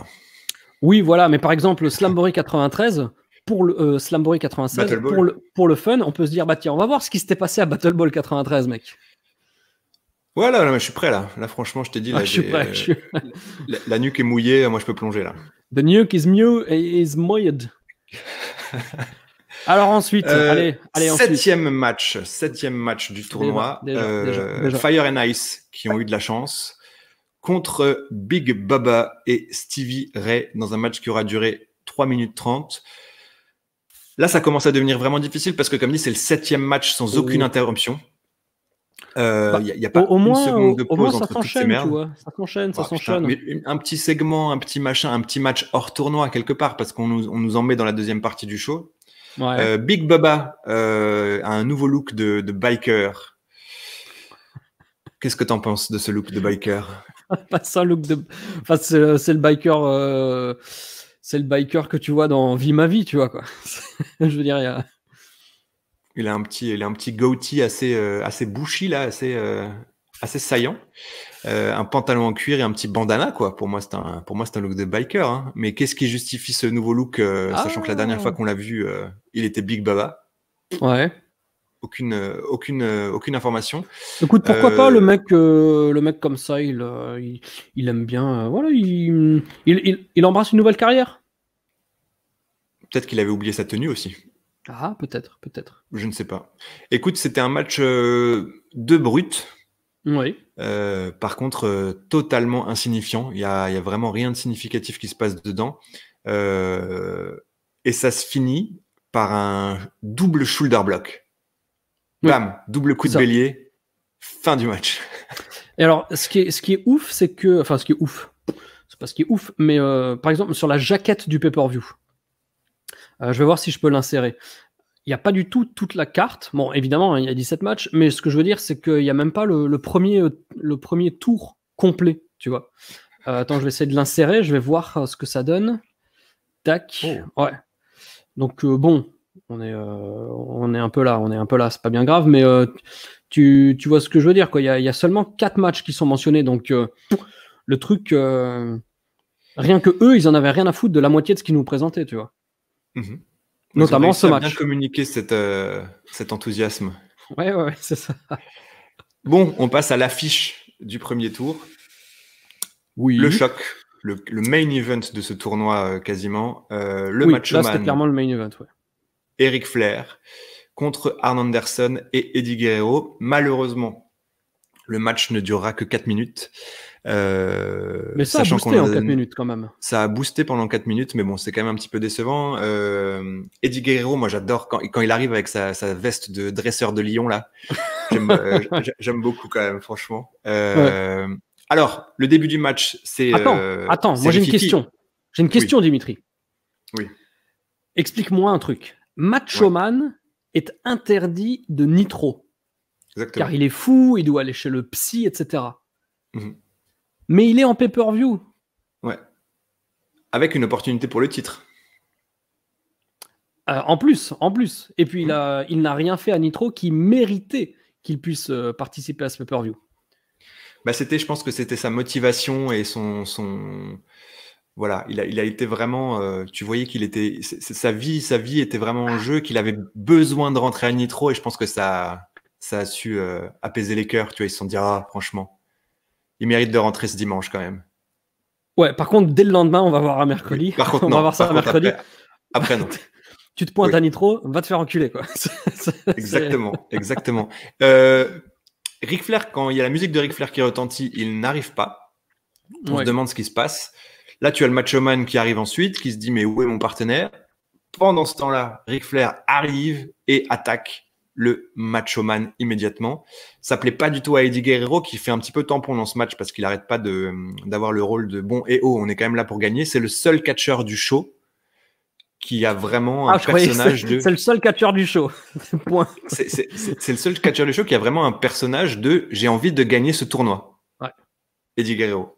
Oui voilà, mais par exemple Slamboree 93 pour le Slamboree 96 pour le fun, on peut se dire bah tiens on va voir ce qui s'était passé à Battle Ball 93 mec. Voilà, là, je suis prêt là. Là, franchement, je t'ai dit, là, je suis prêt. La nuque est mouillée, moi je peux plonger là. The nuke is mouilled. Alors ensuite, allez septième match du tournoi. Déjà. Fire and Ice qui ont eu de la chance contre Big Bubba et Stevie Ray dans un match qui aura duré 3 minutes 30. Là, ça commence à devenir vraiment difficile parce que comme dit, c'est le 7e match sans aucune interruption. y a pas au une moins, seconde de au moins pause ça entre toutes ces s'enchaîne, tu merdes. vois. Ça s'enchaîne, ça Oh, putain, s'enchaîne. mais un petit segment, un petit machin, un petit match hors tournoi quelque part, parce on nous en met dans la deuxième partie du show. Ouais. Big Bubba a un nouveau look de biker. Qu'est-ce que t'en penses de ce look de biker? Pas ça, look de. Enfin, c'est le biker. C'est le biker que tu vois dans Vie ma vie, tu vois, quoi. Je veux dire, il y a. Il a un petit goatee assez bushy là, assez saillant. Un pantalon en cuir et un petit bandana quoi. Pour moi c'est un look de biker. Hein. Mais qu'est-ce qui justifie ce nouveau look, sachant que la dernière fois Ah! qu'on l'a vu, il était Big Baba. Ouais. Aucune information. Écoute, pourquoi pas Euh, le mec comme ça, il aime bien. Voilà, il embrasse une nouvelle carrière. Peut-être qu'il avait oublié sa tenue aussi. Ah, peut-être, peut-être. Je ne sais pas. Écoute, c'était un match de brut. Oui. Par contre, totalement insignifiant. Il y a vraiment rien de significatif qui se passe dedans. Et ça se finit par un double shoulder block. Oui, Bam, double coup c'est de ça. bélier, fin du match. Et alors, ce qui est ouf, c'est que. Enfin, ce qui est ouf. C'est pas ce qui est ouf, mais par exemple, sur la jaquette du pay-per-view, je vais voir si je peux l'insérer. Il n'y a pas du tout toute la carte. Bon, évidemment, il y a 17 matchs, mais ce que je veux dire, c'est qu'il n'y a même pas le premier tour complet, tu vois. Attends, je vais essayer de l'insérer, je vais voir ce que ça donne. Tac. Oh. Ouais. Donc, bon, on est un peu là, c'est pas bien grave, mais tu vois ce que je veux dire, quoi. Il y a seulement 4 matchs qui sont mentionnés, donc le truc, rien que eux, ils en avaient rien à foutre de la moitié de ce qu'ils nous présentaient, tu vois. Mhm. Ils ont Notamment ce réussi à bien match. communiquer cet enthousiasme. Ouais, c'est ça. Bon, on passe à l'affiche du premier tour. Le Oui. choc, le main event de ce tournoi quasiment. Le Oui, Macho là, c'était Man, clairement le main event, ouais. Eric Flair contre Arn Anderson et Eddie Guerrero. Malheureusement, le match ne durera que 4 minutes. Mais ça a Sachant boosté en 4 minutes, quand même. ça a boosté pendant 4 minutes, mais bon, c'est quand même un petit peu décevant. Eddie Guerrero, moi j'adore quand il arrive avec sa veste de dresseur de lion là. J'aime beaucoup quand même, franchement. Ouais. Alors, le début du match, Attends, c'est moi j'ai une Rifiki. question. J'ai une Oui, question, Dimitri. oui, Explique-moi un truc. ouais, Macho Man est interdit de nitro, car exactement. il est fou, il doit aller chez le psy, etc. Mhm. Mais il est en pay-per-view. Ouais. Avec une opportunité pour le titre. En plus. Et puis Mhm. il n'a rien fait à Nitro qui méritait qu'il puisse participer à ce pay-per-view. Bah, je pense que c'était sa motivation et voilà, il a été vraiment, tu voyais qu'il était, sa vie était vraiment en jeu, qu'il avait besoin de rentrer à Nitro et je pense que ça a su apaiser les cœurs. Tu vois, ils se sont dit, ah, franchement, il mérite de rentrer ce dimanche quand même. Ouais, par contre, dès le lendemain, on va voir à Oui. mercredi. Par contre, On va non. voir ça Par à contre, mercredi. après non. Tu te pointes Oui, à Nitro, va te faire enculer, quoi. exactement, exactement. Ric Flair, quand il y a la musique de Ric Flair qui retentit, il n'arrive pas. On se Ouais. demande ce qui se passe. Là, tu as le Macho Man qui arrive ensuite, qui se dit, mais où est mon partenaire? Pendant ce temps-là, Ric Flair arrive et attaque le Macho Man immédiatement. Ça plaît pas du tout à Eddie Guerrero qui fait un petit peu tampon dans ce match parce qu'il arrête pas d'avoir le rôle de bon et oh, on est quand même là pour gagner. C'est le seul catcheur du show qui a vraiment un Ah, je croyais que personnage de. c'est le seul catcheur du show. Point. C'est le seul catcheur du show qui a vraiment un personnage de j'ai envie de gagner ce tournoi. Ouais. Eddie Guerrero.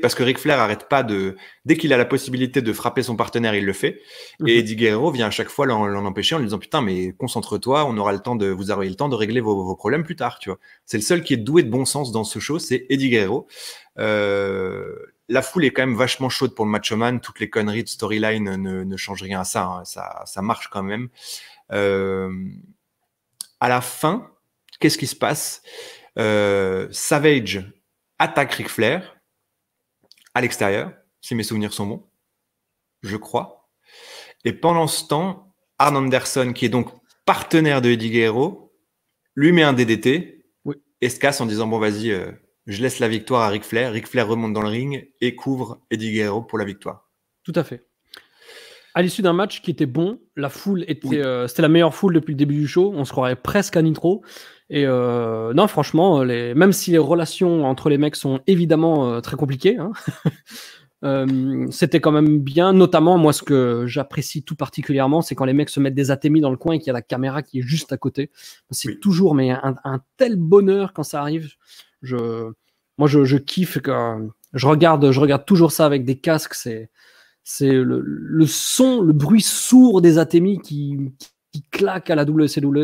Parce que Ric Flair arrête pas dès qu'il a la possibilité de frapper son partenaire, il le fait. Et Mhm. Eddie Guerrero vient à chaque fois l'en empêcher en lui disant putain, mais concentre-toi, vous aurez le temps de régler vos problèmes plus tard, tu vois. C'est le seul qui est doué de bon sens dans ce show, c'est Eddie Guerrero. La foule est quand même vachement chaude pour le Macho Man. Toutes les conneries de storyline ne changent rien à ça, hein. Ça marche quand même. À la fin, qu'est-ce qui se passe? Savage attaque Ric Flair à l'extérieur, si mes souvenirs sont bons, je crois. Et pendant ce temps, Arn Anderson, qui est donc partenaire de Eddie Guerrero, lui met un DDT Oui, et se casse en disant bon vas-y, je laisse la victoire à Ric Flair. Ric Flair remonte dans le ring et couvre Eddie Guerrero pour la victoire. tout à fait. à l'issue d'un match qui était bon, la foule était, c'était la meilleure foule depuis le début du show. On se croirait presque à Nitro. Et non, franchement, même si les relations entre les mecs sont évidemment très compliquées, hein, c'était quand même bien. Notamment, moi, ce que j'apprécie tout particulièrement, c'est quand les mecs se mettent des atémis dans le coin et qu'il y a la caméra qui est juste à côté. C'est toujours mais un tel bonheur quand ça arrive. Moi, je kiffe. Je regarde toujours ça avec des casques. C'est le son, le bruit sourd des atémis qui claquent à la WCW.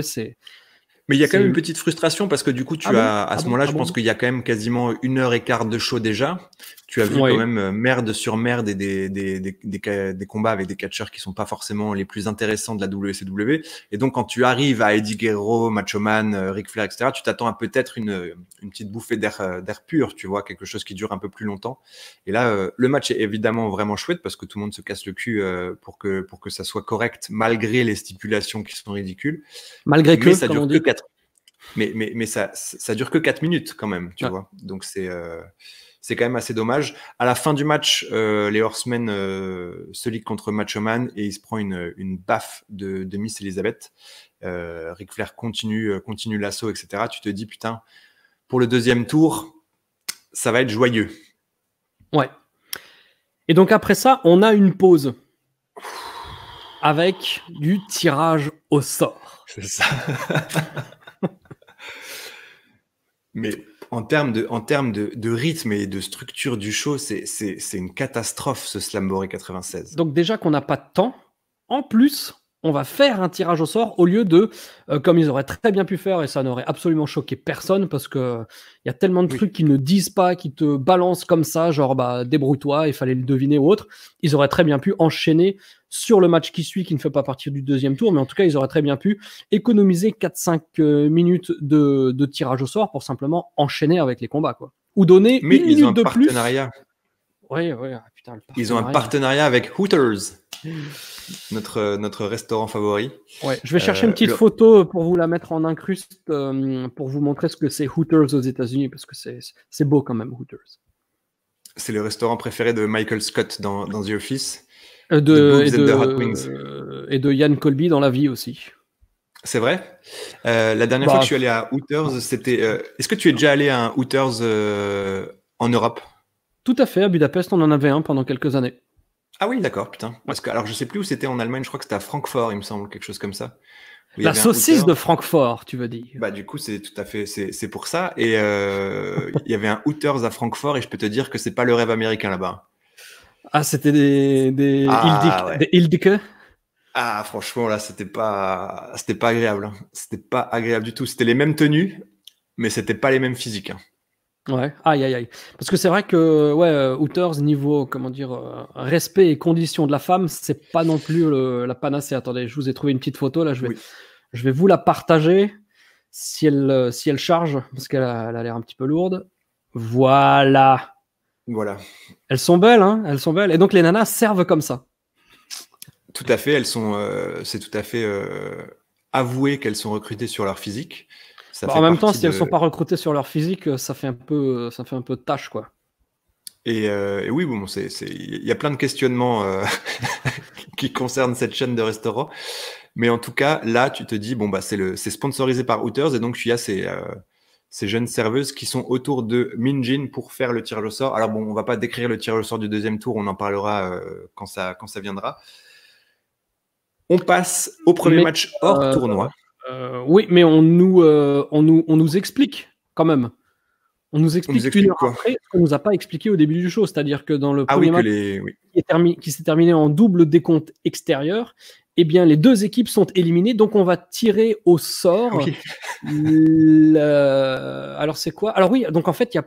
Mais il y a quand même une petite frustration parce que du coup, à ce moment-là, je pense qu'il y a quand même quasiment 1h15 de show déjà. Tu as vu quand même merde sur merde et des combats avec des catcheurs qui sont pas forcément les plus intéressants de la WCW. Et donc, quand tu arrives à Eddie Guerrero, Macho Man, Ric Flair, etc., tu t'attends à peut-être une petite bouffée d'air pur, tu vois, quelque chose qui dure un peu plus longtemps. Et là, le match est évidemment vraiment chouette parce que tout le monde se casse le cul pour que ça soit correct, malgré les stipulations qui sont ridicules. Malgré que ça dure que 4. Mais ça dure que 4 minutes quand même, tu vois. Donc c'est quand même assez dommage. À la fin du match, les Horsemen se liguent contre Macho Man et il se prend une baffe de Miss Elizabeth. Ric Flair continue l'assaut, etc. Tu te dis, putain, pour le deuxième tour, ça va être joyeux. Ouais. Et donc après ça, on a une pause avec du tirage au sort. C'est ça. Mais en termes de rythme et de structure du show, c'est une catastrophe ce Slamboree 96. Donc déjà qu'on n'a pas de temps, en plus, on va faire un tirage au sort au lieu de, comme ils auraient très bien pu faire, et ça n'aurait absolument choqué personne, parce que il y a tellement de trucs qu'ils ne disent pas, qui te balancent comme ça, genre débrouille-toi, il fallait le deviner ou autre. Ils auraient très bien pu enchaîner sur le match qui suit, qui ne fait pas partie du deuxième tour, mais en tout cas, ils auraient très bien pu économiser 4-5 minutes de tirage au sort pour simplement enchaîner avec les combats, quoi. Ou donner mais une minute de plus. Oui, putain, ils ont un partenariat avec Hooters, notre restaurant favori. Ouais, je vais chercher une petite photo pour vous la mettre en incruste pour vous montrer ce que c'est Hooters aux États-Unis, parce que c'est beau quand même, Hooters. C'est le restaurant préféré de Michael Scott dans The Office. Et de Ian Colby dans la vie aussi. C'est vrai. La dernière fois que je suis allé à Hooters, c'était. Est-ce que tu es déjà allé à un Hooters en Europe? Tout à fait, à Budapest, on en avait un pendant quelques années. Ah oui, d'accord, putain. Parce que, alors, je sais plus où c'était en Allemagne, je crois que c'était à Francfort, il me semble, quelque chose comme ça. La saucisse de Francfort, tu veux dire? Bah, du coup, c'est tout à fait, c'est pour ça. Et il y avait un Hooters à Francfort, et je peux te dire que c'est pas le rêve américain là-bas. Ah, c'était des Hildike? Ah, franchement, là, c'était pas agréable. Hein. C'était pas agréable du tout. C'était les mêmes tenues, mais c'était pas les mêmes physiques. Hein. Ouais, aïe. Parce que c'est vrai que Hooters, niveau, comment dire, respect et conditions de la femme, c'est pas non plus la panacée. Attendez, je vous ai trouvé une petite photo, là, je vais vous la partager si elle charge, parce qu'elle a l'air un petit peu lourde. Voilà. Elles sont belles, hein, elles sont belles. Et donc les nanas servent comme ça. Tout à fait, elles sont, c'est tout à fait avoué qu'elles sont recrutées sur leur physique. En même temps, si elles sont pas recrutées sur leur physique, ça fait un peu de tâche, quoi. Et oui, bon, il y a plein de questionnements qui concernent cette chaîne de restaurants, mais en tout cas, là, tu te dis, bon, bah, c'est sponsorisé par Hooters, et donc il y a ces jeunes serveuses qui sont autour de Minjin pour faire le tirage au sort. Alors bon, on va pas décrire le tirage au sort du deuxième tour, on en parlera quand ça viendra. On passe au premier match hors tournoi. Oui, mais on nous explique quand même. On nous explique une heure après ce qu'on nous a pas expliqué au début du show, c'est-à-dire que dans le premier match qui s'est terminé en double décompte extérieur, eh bien les deux équipes sont éliminées, donc on va tirer au sort. Alors c'est quoi? Alors oui, donc en fait il y a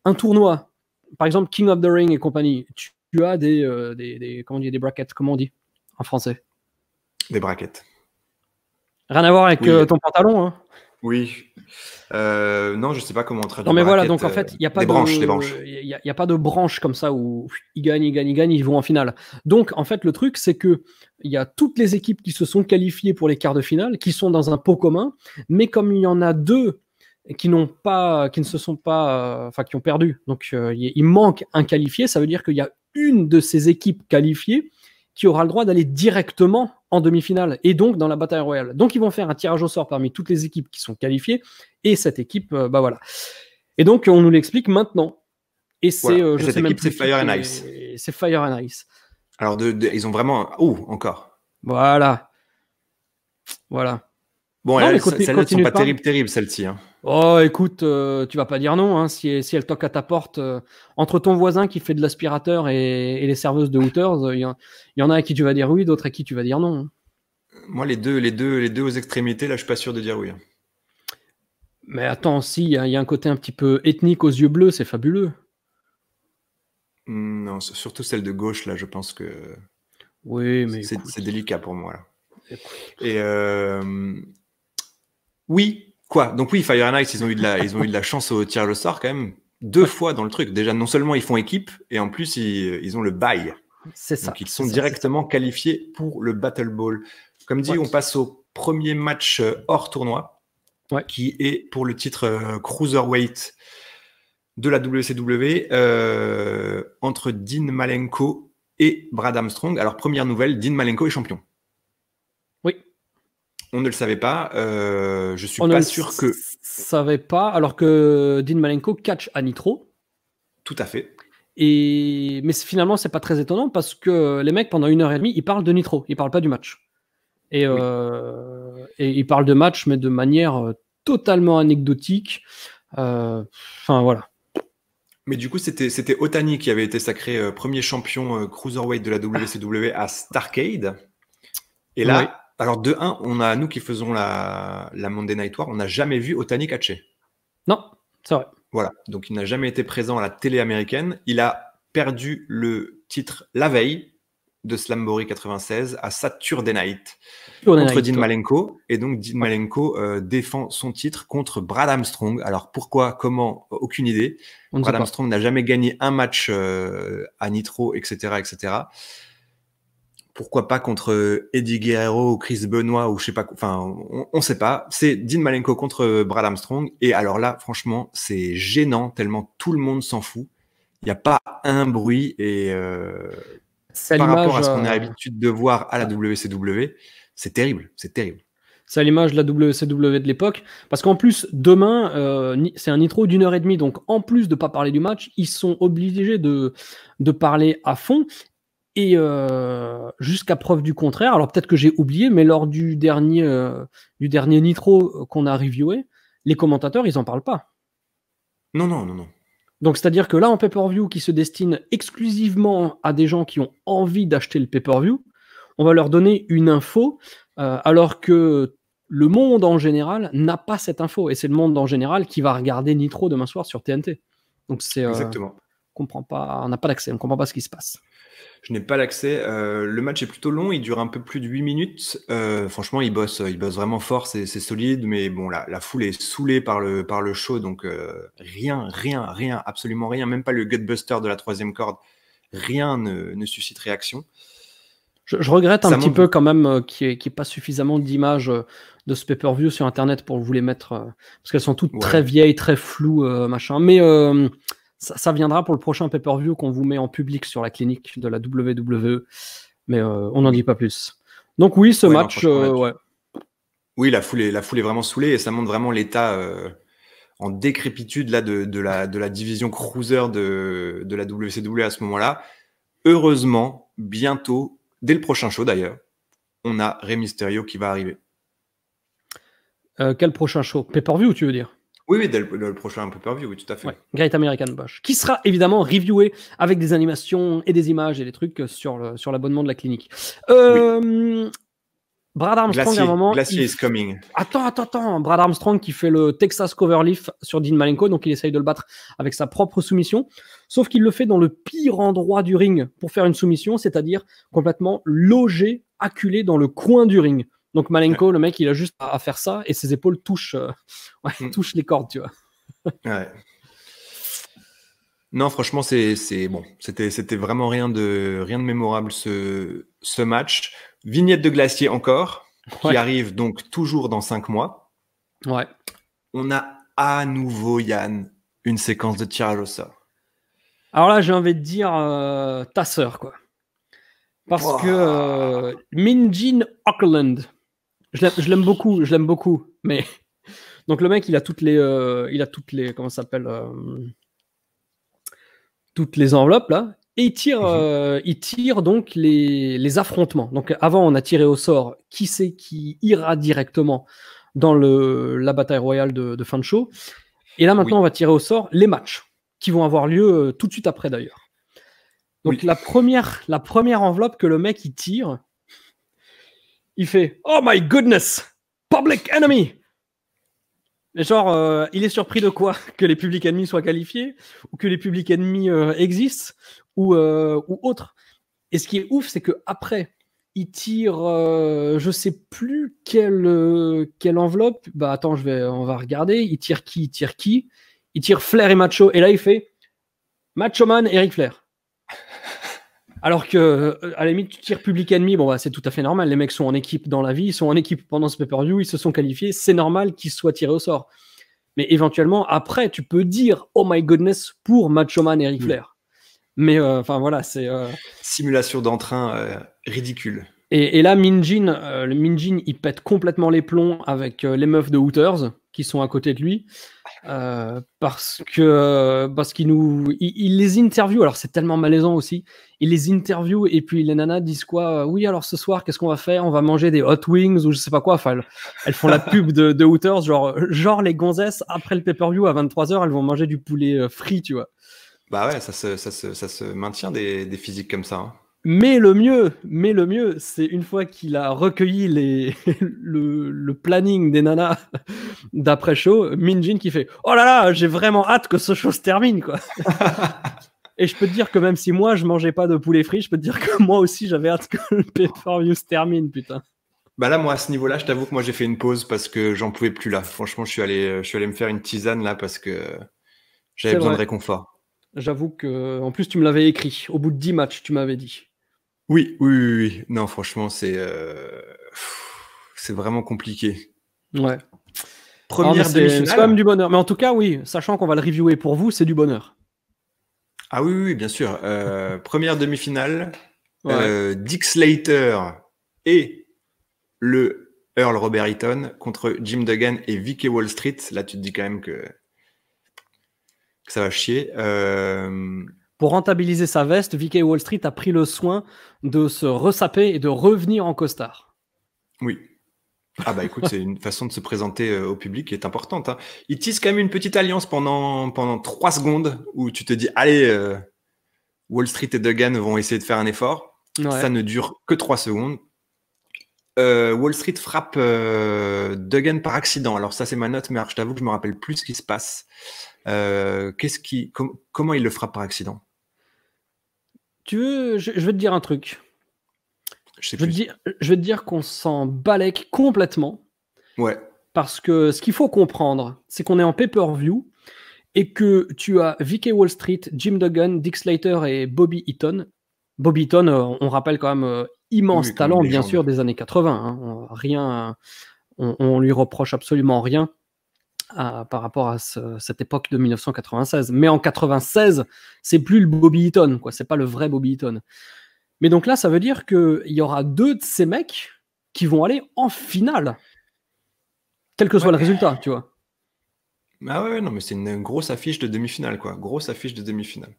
un tournoi, par exemple King of the Ring et compagnie. Tu as des comment on dit, des brackets, comment on dit en français? Des brackets. Rien à voir avec ton pantalon, hein. Oui. Non, je sais pas comment on traduit. Non, mais voilà, donc en fait, il n'y a pas des branches. Il y a pas de branche comme ça où ils gagnent, ils vont en finale. Donc, en fait, le truc, c'est que il y a toutes les équipes qui se sont qualifiées pour les quarts de finale, qui sont dans un pot commun, mais comme il y en a deux qui ont perdu, donc il manque un qualifié, ça veut dire qu'il y a une de ces équipes qualifiées qui aura le droit d'aller directement en demi-finale et donc dans la bataille royale. Donc ils vont faire un tirage au sort parmi toutes les équipes qui sont qualifiées et cette équipe, bah voilà. Et donc on nous l'explique maintenant. Et c'est, voilà. je cette sais même équipe, plus c'est Fire and Ice. C'est Fire and Ice. Alors ils ont vraiment, encore. Voilà. Voilà. Bon, Non, mais celles-là ne sont pas terribles, celles-ci. Hein. Oh, écoute, tu vas pas dire non, hein, si elle toque à ta porte. Entre ton voisin qui fait de l'aspirateur et les serveuses de Hooters, il y en a à qui tu vas dire oui, d'autres à qui tu vas dire non. Hein. Moi, les deux aux extrémités, là, je suis pas sûr de dire oui. Hein. Mais attends, si, il y a un côté un petit peu ethnique aux yeux bleus, c'est fabuleux. Non, surtout celle de gauche, là, je pense que oui, mais c'est délicat pour moi. Là. Écoute. Et oui, quoi. Donc oui, Fire and Ice, ils ont eu de la chance au tirage au sort quand même. 2 fois dans le truc. Déjà, non seulement ils font équipe, et en plus, ils ont le bye. C'est ça. Donc ils sont directement qualifiés pour le Battle Ball. Comme dit, on passe au premier match hors tournoi, qui est pour le titre Cruiserweight de la WCW entre Dean Malenko et Brad Armstrong. Alors, première nouvelle, Dean Malenko est champion. Oui. On ne le savait pas. Je suis pas sûr que... On ne savait pas, alors que Dean Malenko catch à Nitro. Tout à fait. Mais finalement, c'est pas très étonnant parce que les mecs, pendant 1h30, ils parlent de Nitro. Ils parlent pas du match. Et ils parlent de match, mais de manière totalement anecdotique. Enfin, voilà. Mais du coup, c'était Otani qui avait été sacré premier champion Cruiserweight de la WCW à Starrcade. Et là, alors de 1, on a, nous qui faisons la Monday Night War, on n'a jamais vu Otani catcher. Non, c'est vrai. Voilà, donc il n'a jamais été présent à la télé américaine. Il a perdu le titre la veille de Slamboree 96 à Saturday Night contre Dean Malenko. Et donc Dean Malenko défend son titre contre Brad Armstrong. Alors pourquoi, comment, aucune idée. Brad Armstrong n'a jamais gagné un match à Nitro, etc., etc. Pourquoi pas contre Eddie Guerrero ou Chris Benoit ou je sais pas, enfin on sait pas. C'est Dean Malenko contre Brad Armstrong et alors là franchement c'est gênant tellement tout le monde s'en fout. Il n'y a pas un bruit et par rapport à ce qu'on a l'habitude de voir à la WCW, c'est terrible, c'est terrible. C'est à l'image de la WCW de l'époque, parce qu'en plus demain c'est un nitro d'1h30, donc en plus de pas parler du match, ils sont obligés de parler à fond. Et jusqu'à preuve du contraire, alors peut-être que j'ai oublié, mais lors du dernier Nitro qu'on a reviewé, les commentateurs, ils en parlent pas. Non. Donc c'est-à-dire que là, en pay-per-view qui se destine exclusivement à des gens qui ont envie d'acheter le pay-per-view, on va leur donner une info, alors que le monde en général n'a pas cette info. Et c'est le monde en général qui va regarder Nitro demain soir sur TNT. Donc c'est... Exactement. on n'a pas d'accès, on ne comprend pas ce qui se passe. Je n'ai pas l'accès. Le match est plutôt long, il dure un peu plus de 8 minutes. Franchement, il bosse vraiment fort, c'est solide, mais bon, la foule est saoulée par le show, donc rien, absolument rien, même pas le Gutbuster de la 3e corde, rien ne suscite réaction. Je regrette un petit peu quand même qu'il n'y ait pas suffisamment d'images de ce pay-per-view sur Internet pour vous les mettre, parce qu'elles sont toutes très vieilles, très floues, machin. Mais ça viendra pour le prochain pay-per-view qu'on vous met en public sur la clinique de la WWE. Mais on n'en dit pas plus. Donc oui, ce match... Oui, la foule est vraiment saoulée et ça montre vraiment l'état en décrépitude là, de la division cruiser de la WCW à ce moment-là. Heureusement, bientôt, dès le prochain show d'ailleurs, on a Rey Mysterio qui va arriver. Quel prochain show? Pay-per-view, tu veux dire? Oui, dès le prochain pay-per-view, oui, tout à fait. Ouais, Great American Bash, qui sera évidemment reviewé avec des animations et des images et des trucs sur l'abonnement de la clinique. Brad Armstrong, à un moment... Glacier is coming. Attends. Brad Armstrong qui fait le Texas Coverleaf sur Dean Malenko, donc il essaye de le battre avec sa propre soumission, sauf qu'il le fait dans le pire endroit du ring pour faire une soumission, c'est-à-dire complètement logé, acculé dans le coin du ring. Donc Malenko, le mec, il a juste à faire ça et ses épaules touchent les cordes, tu vois. Ouais. Non, franchement, bon. C'était vraiment rien de mémorable ce match. Vignette de Glacier encore, qui arrive donc toujours dans 5 mois. Ouais. On a à nouveau, Yann, une séquence de tirage au sort. Alors là, j'ai envie de dire ta sœur, quoi. Parce que Min-Jin Auckland, je l'aime beaucoup, mais donc le mec il a toutes les comment ça s'appelle toutes les enveloppes là et il tire donc les affrontements. Donc avant on a tiré au sort qui c'est qui ira directement dans la bataille royale de fin de show et là maintenant on va tirer au sort les matchs qui vont avoir lieu tout de suite après d'ailleurs. Donc la première enveloppe que le mec il tire, il fait oh my goodness, Public Enemy. Et genre, il est surpris de quoi? Que les Public Enemy soient qualifiés ou que les Public Enemy existent ou autre. Et ce qui est ouf, c'est que après, il tire, je sais plus quelle enveloppe. Bah attends, on va regarder. Il tire qui? Il tire Flair et Macho. Et là, il fait Macho Man et Ric Flair. Alors que, à la limite, tu tires Public Enemy, bon, bah, c'est tout à fait normal. Les mecs sont en équipe dans la vie, ils sont en équipe pendant ce pay-per-view, ils se sont qualifiés, c'est normal qu'ils soient tirés au sort. Mais éventuellement, après, tu peux dire oh my goodness pour Macho Man et Ric Flair. Mais enfin voilà, c'est. Simulation d'entrain ridicule. Et là, le Min-Jin, il pète complètement les plombs avec les meufs de Hooters qui sont à côté de lui. Parce qu'il il les interview, alors c'est tellement malaisant aussi, il les interview et puis les nanas disent quoi, oui alors ce soir qu'est-ce qu'on va faire, on va manger des hot wings ou je sais pas quoi, enfin elles font la pub de Hooters, genre les gonzesses après le pay-per-view à 23h elles vont manger du poulet frit, tu vois. Bah ouais, ça se maintient des physiques comme ça, hein. Mais le mieux, c'est une fois qu'il a recueilli le planning des nanas d'après-show, Min-Jin qui fait « Oh là là, j'ai vraiment hâte que ce show se termine, quoi !» Et je peux te dire que même si moi, je mangeais pas de poulet frit, je peux te dire que moi aussi, j'avais hâte que le pay-per-view se termine, putain. Bah là, moi, à ce niveau-là, je t'avoue que moi, j'ai fait une pause parce que j'en pouvais plus là. Franchement, je suis allé me faire une tisane là parce que j'avais besoin de réconfort. J'avoue que, en plus, tu me l'avais écrit. Au bout de 10 matchs, tu m'avais dit. Oui. Non, franchement, c'est vraiment compliqué. Ouais. Première demi-finale. C'est quand même du bonheur. Mais en tout cas, oui, sachant qu'on va le reviewer pour vous, c'est du bonheur. Ah oui, bien sûr. Première demi-finale, Dick Slater et le Earl Robert Eaton contre Jim Duggan et Vicky Wall Street. Là, tu te dis quand même que ça va chier. Pour rentabiliser sa veste, Vicky Wall Street a pris le soin de se ressaper et de revenir en costard. Oui. Ah bah écoute, c'est une façon de se présenter au public qui est importante, hein. Ils tissent quand même une petite alliance pendant 3 secondes où tu te dis, allez, Wall Street et Duggan vont essayer de faire un effort. Ouais. Ça ne dure que 3 secondes. Wall Street frappe Duggan par accident. Alors ça, c'est ma note, mais alors, je t'avoue que je me rappelle plus ce qui se passe. Comment il le frappe par accident? Tu veux, je vais te dire un truc. Je vais te dire qu'on s'en balèque complètement. Ouais. Parce que ce qu'il faut comprendre, c'est qu'on est en pay-per-view et que tu as Vicky Wall Street, Jim Duggan, Dick Slater et Bobby Eaton. Bobby Eaton, on rappelle quand même immense talent, bien sûr, des années 80. Hein. On lui reproche absolument rien par rapport à cette époque de 1996. Mais en 96, c'est plus le Bobby Eaton, quoi. C'est pas le vrai Bobby Eaton. Mais donc là, ça veut dire qu'il y aura 2 de ces mecs qui vont aller en finale. Quel que soit le résultat, tu vois. Ah ouais, non, mais c'est une grosse affiche de demi-finale, quoi. Grosse affiche de demi-finale.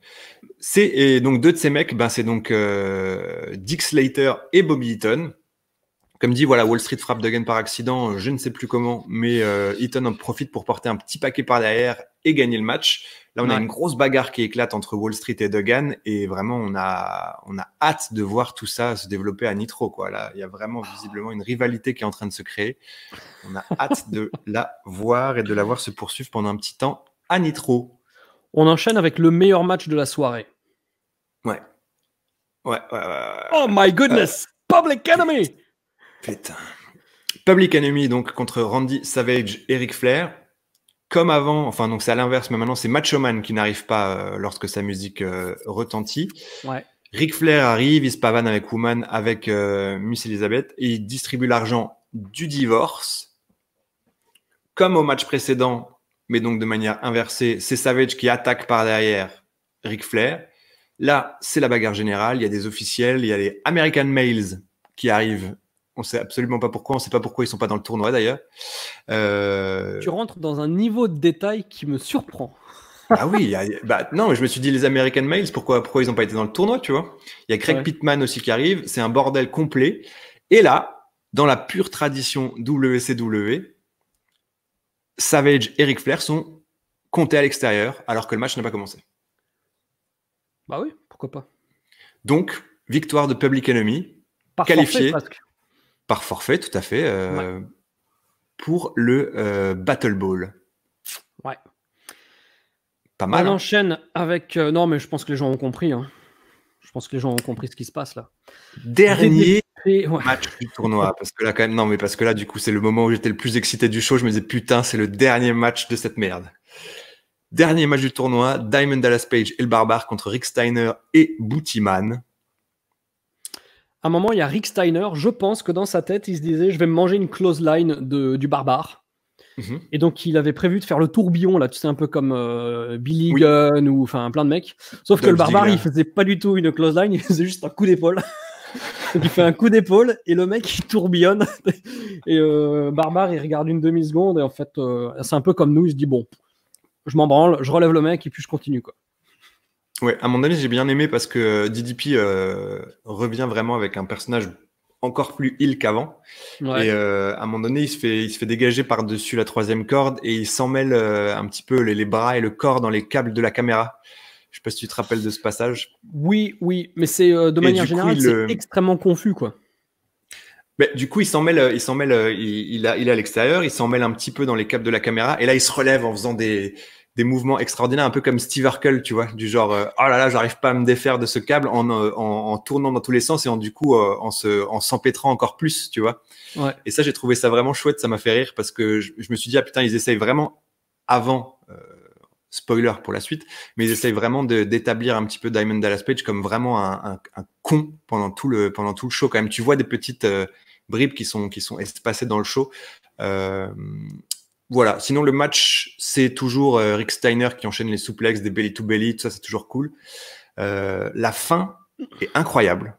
Et donc 2 de ces mecs, c'est donc Dick Slater et Bobby Eaton. Comme dit, voilà, Wall Street frappe Duggan par accident, je ne sais plus comment, mais Eaton en profite pour porter un petit paquet par derrière et gagner le match. Là, on a une grosse bagarre qui éclate entre Wall Street et Duggan, et vraiment, on a hâte de voir tout ça se développer à Nitro, quoi. Là, il y a vraiment visiblement une rivalité qui est en train de se créer. On a hâte de la voir et de la voir se poursuivre pendant un petit temps à Nitro. On enchaîne avec le meilleur match de la soirée. Ouais. Oh my goodness! Public Enemy! Putain. Public Enemy, donc, contre Randy Savage et Ric Flair. Comme avant, enfin, donc c'est à l'inverse, mais maintenant, c'est Macho Man qui n'arrive pas lorsque sa musique retentit. Ouais. Ric Flair arrive, il se pavane avec Woman, avec Miss Elizabeth, et il distribue l'argent du divorce. Comme au match précédent, mais donc de manière inversée, c'est Savage qui attaque par derrière Ric Flair. Là, c'est la bagarre générale. Il y a des officiels, il y a les American Males qui arrivent. On sait absolument pas pourquoi. On sait pas pourquoi ils sont pas dans le tournoi d'ailleurs. Tu rentres dans un niveau de détail qui me surprend. Bah oui, non, mais je me suis dit les American Males, pourquoi ils n'ont pas été dans le tournoi, tu vois. Il y a Craig Pittman aussi qui arrive, c'est un bordel complet. Et là, dans la pure tradition WCW, Savage et Ric Flair sont comptés à l'extérieur alors que le match n'a pas commencé. Bah oui, pourquoi pas. Donc, victoire de Public Enemy, par qualifié forfait, presque. Par forfait, tout à fait, pour le Battle Ball. Ouais. Pas mal. On enchaîne avec... non, mais je pense que les gens ont compris. Hein. Je pense que les gens ont compris ce qui se passe là. Dernier match du tournoi. Parce que là, quand même, non, mais parce que là, du coup, c'est le moment où j'étais le plus excité du show. Je me disais, putain, c'est le dernier match de cette merde. Dernier match du tournoi, Diamond Dallas Page et le Barbare contre Rick Steiner et Booty Man. À un moment, il y a Rick Steiner. Je pense que dans sa tête, il se disait, je vais me manger une close line du Barbare. Et donc, il avait prévu de faire le tourbillon, là, tu sais, un peu comme Billy Gunn ou enfin plein de mecs. Sauf que le Barbare, il faisait pas du tout une close line, il faisait juste un coup d'épaule. Donc, il fait un coup d'épaule et le mec, il tourbillonne. Et Barbare, il regarde une demi-seconde et en fait, c'est un peu comme nous, il se dit, bon, je m'en branle, je relève le mec et puis je continue, quoi. Ouais, à mon avis, j'ai bien aimé parce que DDP revient vraiment avec un personnage encore plus heel qu'avant. Ouais. Et à un moment donné, il se fait dégager par-dessus la troisième corde et il s'en mêle un petit peu les bras et le corps dans les câbles de la caméra. Je sais pas si tu te rappelles de ce passage. Oui, mais c'est de manière générale, c'est extrêmement confus, quoi. Mais du coup, il est à l'extérieur, il s'en mêle un petit peu dans les câbles de la caméra et là, il se relève en faisant des mouvements extraordinaires, un peu comme Steve Urkel, tu vois, du genre oh là là, j'arrive pas à me défaire de ce câble en tournant dans tous les sens et en s'empêtrant encore plus, tu vois. Ouais. Et ça, j'ai trouvé ça vraiment chouette, ça m'a fait rire parce que je me suis dit ah putain, ils essayent vraiment avant spoiler pour la suite, mais ils essayent vraiment d'établir un petit peu Diamond Dallas Page comme vraiment un con pendant tout le show quand même. Tu vois des petites bribes qui sont espacées dans le show. Voilà. Sinon, le match, c'est toujours Rick Steiner qui enchaîne les suplexes, des belly to belly, tout ça, c'est toujours cool. La fin est incroyable.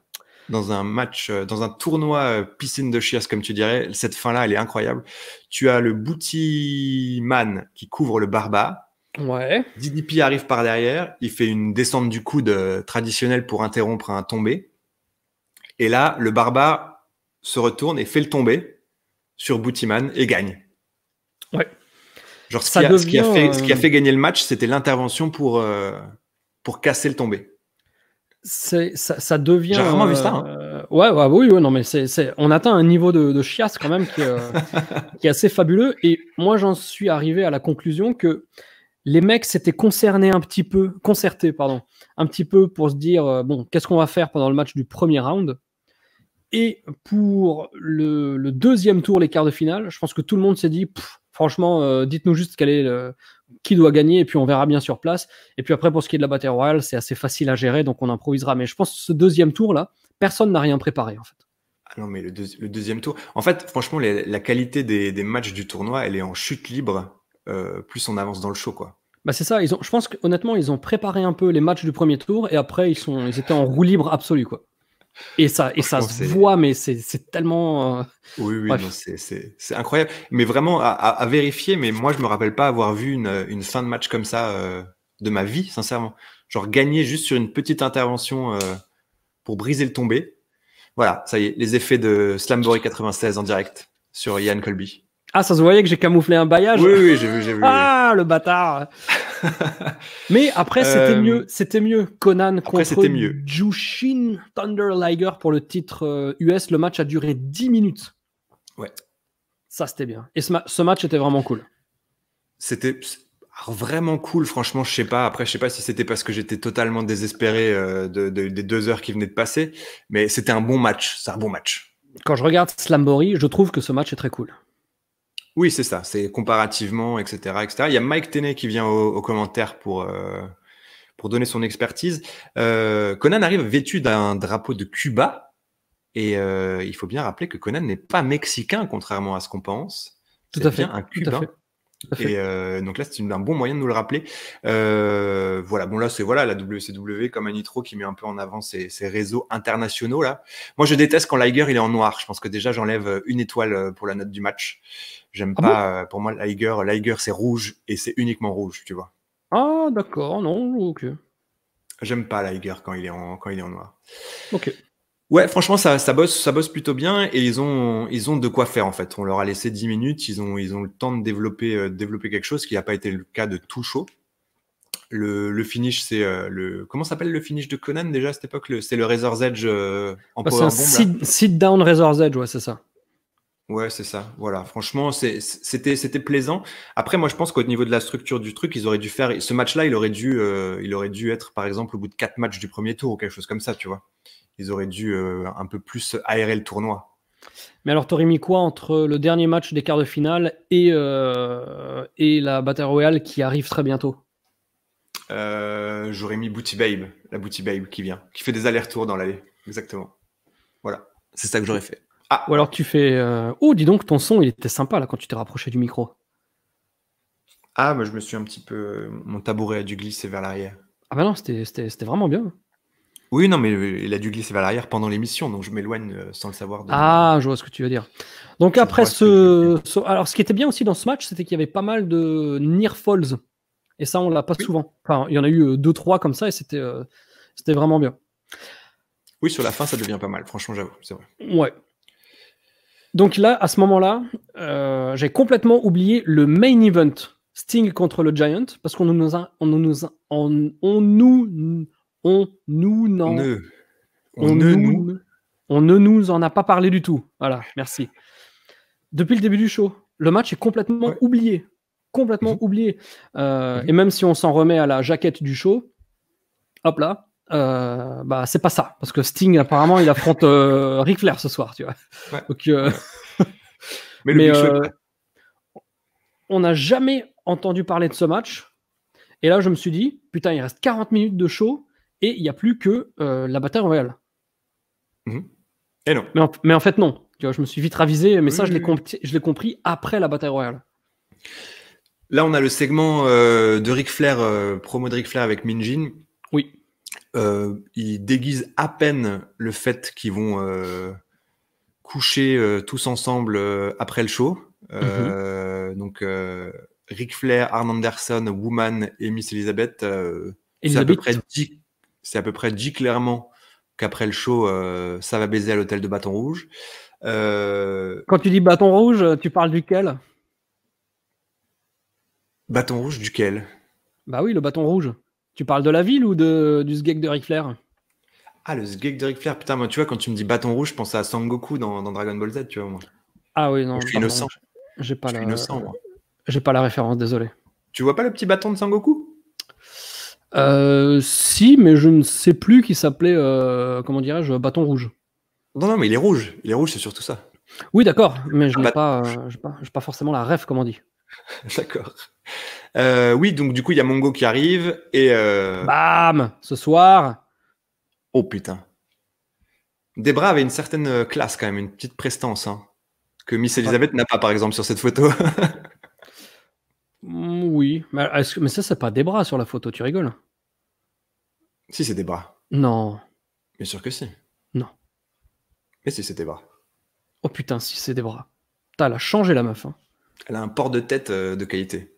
Dans un match, dans un tournoi piscine de chiasse, comme tu dirais, cette fin-là, elle est incroyable. Tu as le Booty Man qui couvre le Barbare. Ouais. DDP arrive par derrière, il fait une descente du coude traditionnelle pour interrompre un tombé. Et là, le Barbare se retourne et fait le tombé sur Booty Man et gagne. Ouais. Genre, ce qui a fait gagner le match, c'était l'intervention pour casser le tombé. Ça devient. J'ai rarement vu ça. Hein. Oui, non, mais on atteint un niveau de chiasse quand même qui est assez fabuleux. Et moi, j'en suis arrivé à la conclusion que les mecs s'étaient concertés un petit peu pour se dire bon, qu'est-ce qu'on va faire pendant le match du premier round. Et pour le deuxième tour, les quarts de finale, je pense que tout le monde s'est dit franchement, dites-nous juste qui doit gagner et puis on verra bien sur place. Et puis après, pour ce qui est de la Battle Royale, c'est assez facile à gérer, donc on improvisera. Mais je pense que ce deuxième tour-là, personne n'a rien préparé en fait. Ah non, mais le deuxième tour... En fait, franchement, la qualité des matchs du tournoi, elle est en chute libre plus on avance dans le show, quoi. Bah c'est ça, je pense qu'honnêtement, ils ont préparé un peu les matchs du premier tour et après, ils étaient en roue libre absolue, quoi. Et ça se voit, mais c'est tellement... Oui, non, c'est incroyable. Mais vraiment, à vérifier, mais moi, je me rappelle pas avoir vu une fin de match comme ça de ma vie, sincèrement. Genre gagner juste sur une petite intervention pour briser le tombé. Voilà, ça y est, les effets de Slamboree 96 en direct sur Ian Colby. Ah, ça se voyait que j'ai camouflé un bailliage. Oui, j'ai vu. Ah, le bâtard. Mais après, c'était mieux. Conan contre Jushin Thunder Liger pour le titre US. Le match a duré 10 minutes. Ouais. Ça, c'était bien. Et ce match était vraiment cool. C'était vraiment cool, franchement. Je sais pas si c'était parce que j'étais totalement désespéré des 2 heures qui venaient de passer, mais c'était un bon match. C'est un bon match. Quand je regarde Slamboree, je trouve que ce match est très cool. Oui, c'est ça. C'est comparativement, etc., etc. Il y a Mike Tenney qui vient aux commentaires pour donner son expertise. Conan arrive vêtu d'un drapeau de Cuba et il faut bien rappeler que Conan n'est pas mexicain, contrairement à ce qu'on pense. Tout à fait. Bien un Cubain. Et donc là, c'est un bon moyen de nous le rappeler. Voilà, bon là, c'est la WCW comme un Nitro qui met un peu en avant ces réseaux internationaux là. Moi, je déteste quand Liger il est en noir. Je pense que déjà, j'enlève une étoile pour la note du match. J'aime pas. Pour moi, Liger c'est rouge et c'est uniquement rouge, tu vois. Ah, d'accord, non, ok. J'aime pas Liger quand il est en noir. Ok. Ouais, franchement, ça bosse plutôt bien et ils ont de quoi faire en fait. On leur a laissé 10 minutes, ils ont le temps de développer quelque chose qui n'a pas été le cas de tout show. Le finish, c'est comment s'appelle le finish de Conan déjà à cette époque? C'est le Razor's Edge en powerbomb. C'est un sit down Razor's Edge, ouais, c'est ça. Ouais, c'est ça. Voilà. Franchement, c'était plaisant. Après, moi, je pense qu'au niveau de la structure du truc, ils auraient dû faire ce match-là. Il aurait dû être, par exemple, au bout de 4 matchs du premier tour ou quelque chose comme ça, tu vois. Ils auraient dû un peu plus aérer le tournoi. Mais alors, t'aurais mis quoi entre le dernier match des quarts de finale et la Battle Royale qui arrive très bientôt? J'aurais mis Booty Babe, la Booty Babe qui vient, qui fait des allers-retours dans l'allée. Exactement. Voilà. C'est ça que j'aurais fait. Ah. Ou alors tu fais... Oh, dis donc, ton son, il était sympa là quand tu t'es rapproché du micro. Ah, moi je me suis un petit peu... Mon tabouret a dû glisser vers l'arrière. Ah bah non, c'était vraiment bien. Oui, non, mais il a dû glisser vers l'arrière pendant l'émission, donc je m'éloigne sans le savoir. Ah, je vois ce que tu veux dire. Donc après alors, ce qui était bien aussi dans ce match, c'était qu'il y avait pas mal de near falls. Et ça, on l'a pas souvent. Enfin, il y en a eu 2-3 comme ça et c'était vraiment bien. Oui, sur la fin, ça devient pas mal. Franchement, j'avoue, c'est vrai. Ouais. Donc là, à ce moment-là, j'ai complètement oublié le main event, Sting contre le Giant, parce qu'on ne nous en a pas parlé du tout. Voilà, merci. Depuis le début du show, le match est complètement oublié. Complètement oublié. Et même si on s'en remet à la jaquette du show, hop là, bah c'est pas ça. Parce que Sting, apparemment, il affronte Ric Flair ce soir, tu vois. Ouais. Donc, mais on n'a jamais entendu parler de ce match. Et là, je me suis dit, putain, il reste 40 minutes de show et il n'y a plus que la Battle Royale. Et non. Mais en fait, non. Tu vois, je me suis vite ravisé, mais ça, je l'ai compris après la Battle Royale. Là, on a le segment de Ric Flair, promo de Ric Flair avec Mean Gene. Oui. Il déguise à peine le fait qu'ils vont coucher tous ensemble après le show. Donc, Ric Flair, Arn Anderson, Woman et Miss Elizabeth, c'est à peu près dit clairement qu'après le show, ça va baiser à l'hôtel de Bâton Rouge. Quand tu dis Bâton Rouge, tu parles duquel? Bâton Rouge duquel? Bah oui, le Bâton Rouge. Tu parles de la ville ou du sgeg de Ric Flair? Ah, le sgeg de Ric Flair, putain, moi, tu vois, quand tu me dis Bâton Rouge, je pense à Sangoku dans Dragon Ball Z, tu vois, moi. Ah oui, non. Je suis innocent. J'ai pas innocent, moi. J'ai pas la référence, désolé. Tu vois pas le petit bâton de Sangoku? Si, mais je ne sais plus qui s'appelait, comment dirais-je, Bâton Rouge. Non, mais il est rouge. Il est rouge, c'est surtout ça. Oui, d'accord, mais je n'ai pas forcément la ref, comme on dit. D'accord. Oui, donc du coup, il y a Mongo qui arrive et... Bam! Ce soir... Oh putain. Debra avait une certaine classe quand même, une petite prestance, hein, que Miss Elizabeth n'a pas, par exemple, sur cette photo. Oui, mais ça, c'est pas Debra sur la photo, tu rigoles? Si, c'est Debra. Non. Bien sûr que si. Non. Mais si, c'est Debra. Oh putain, si c'est Debra. Putain, elle a changé la meuf. Hein. Elle a un port de tête de qualité.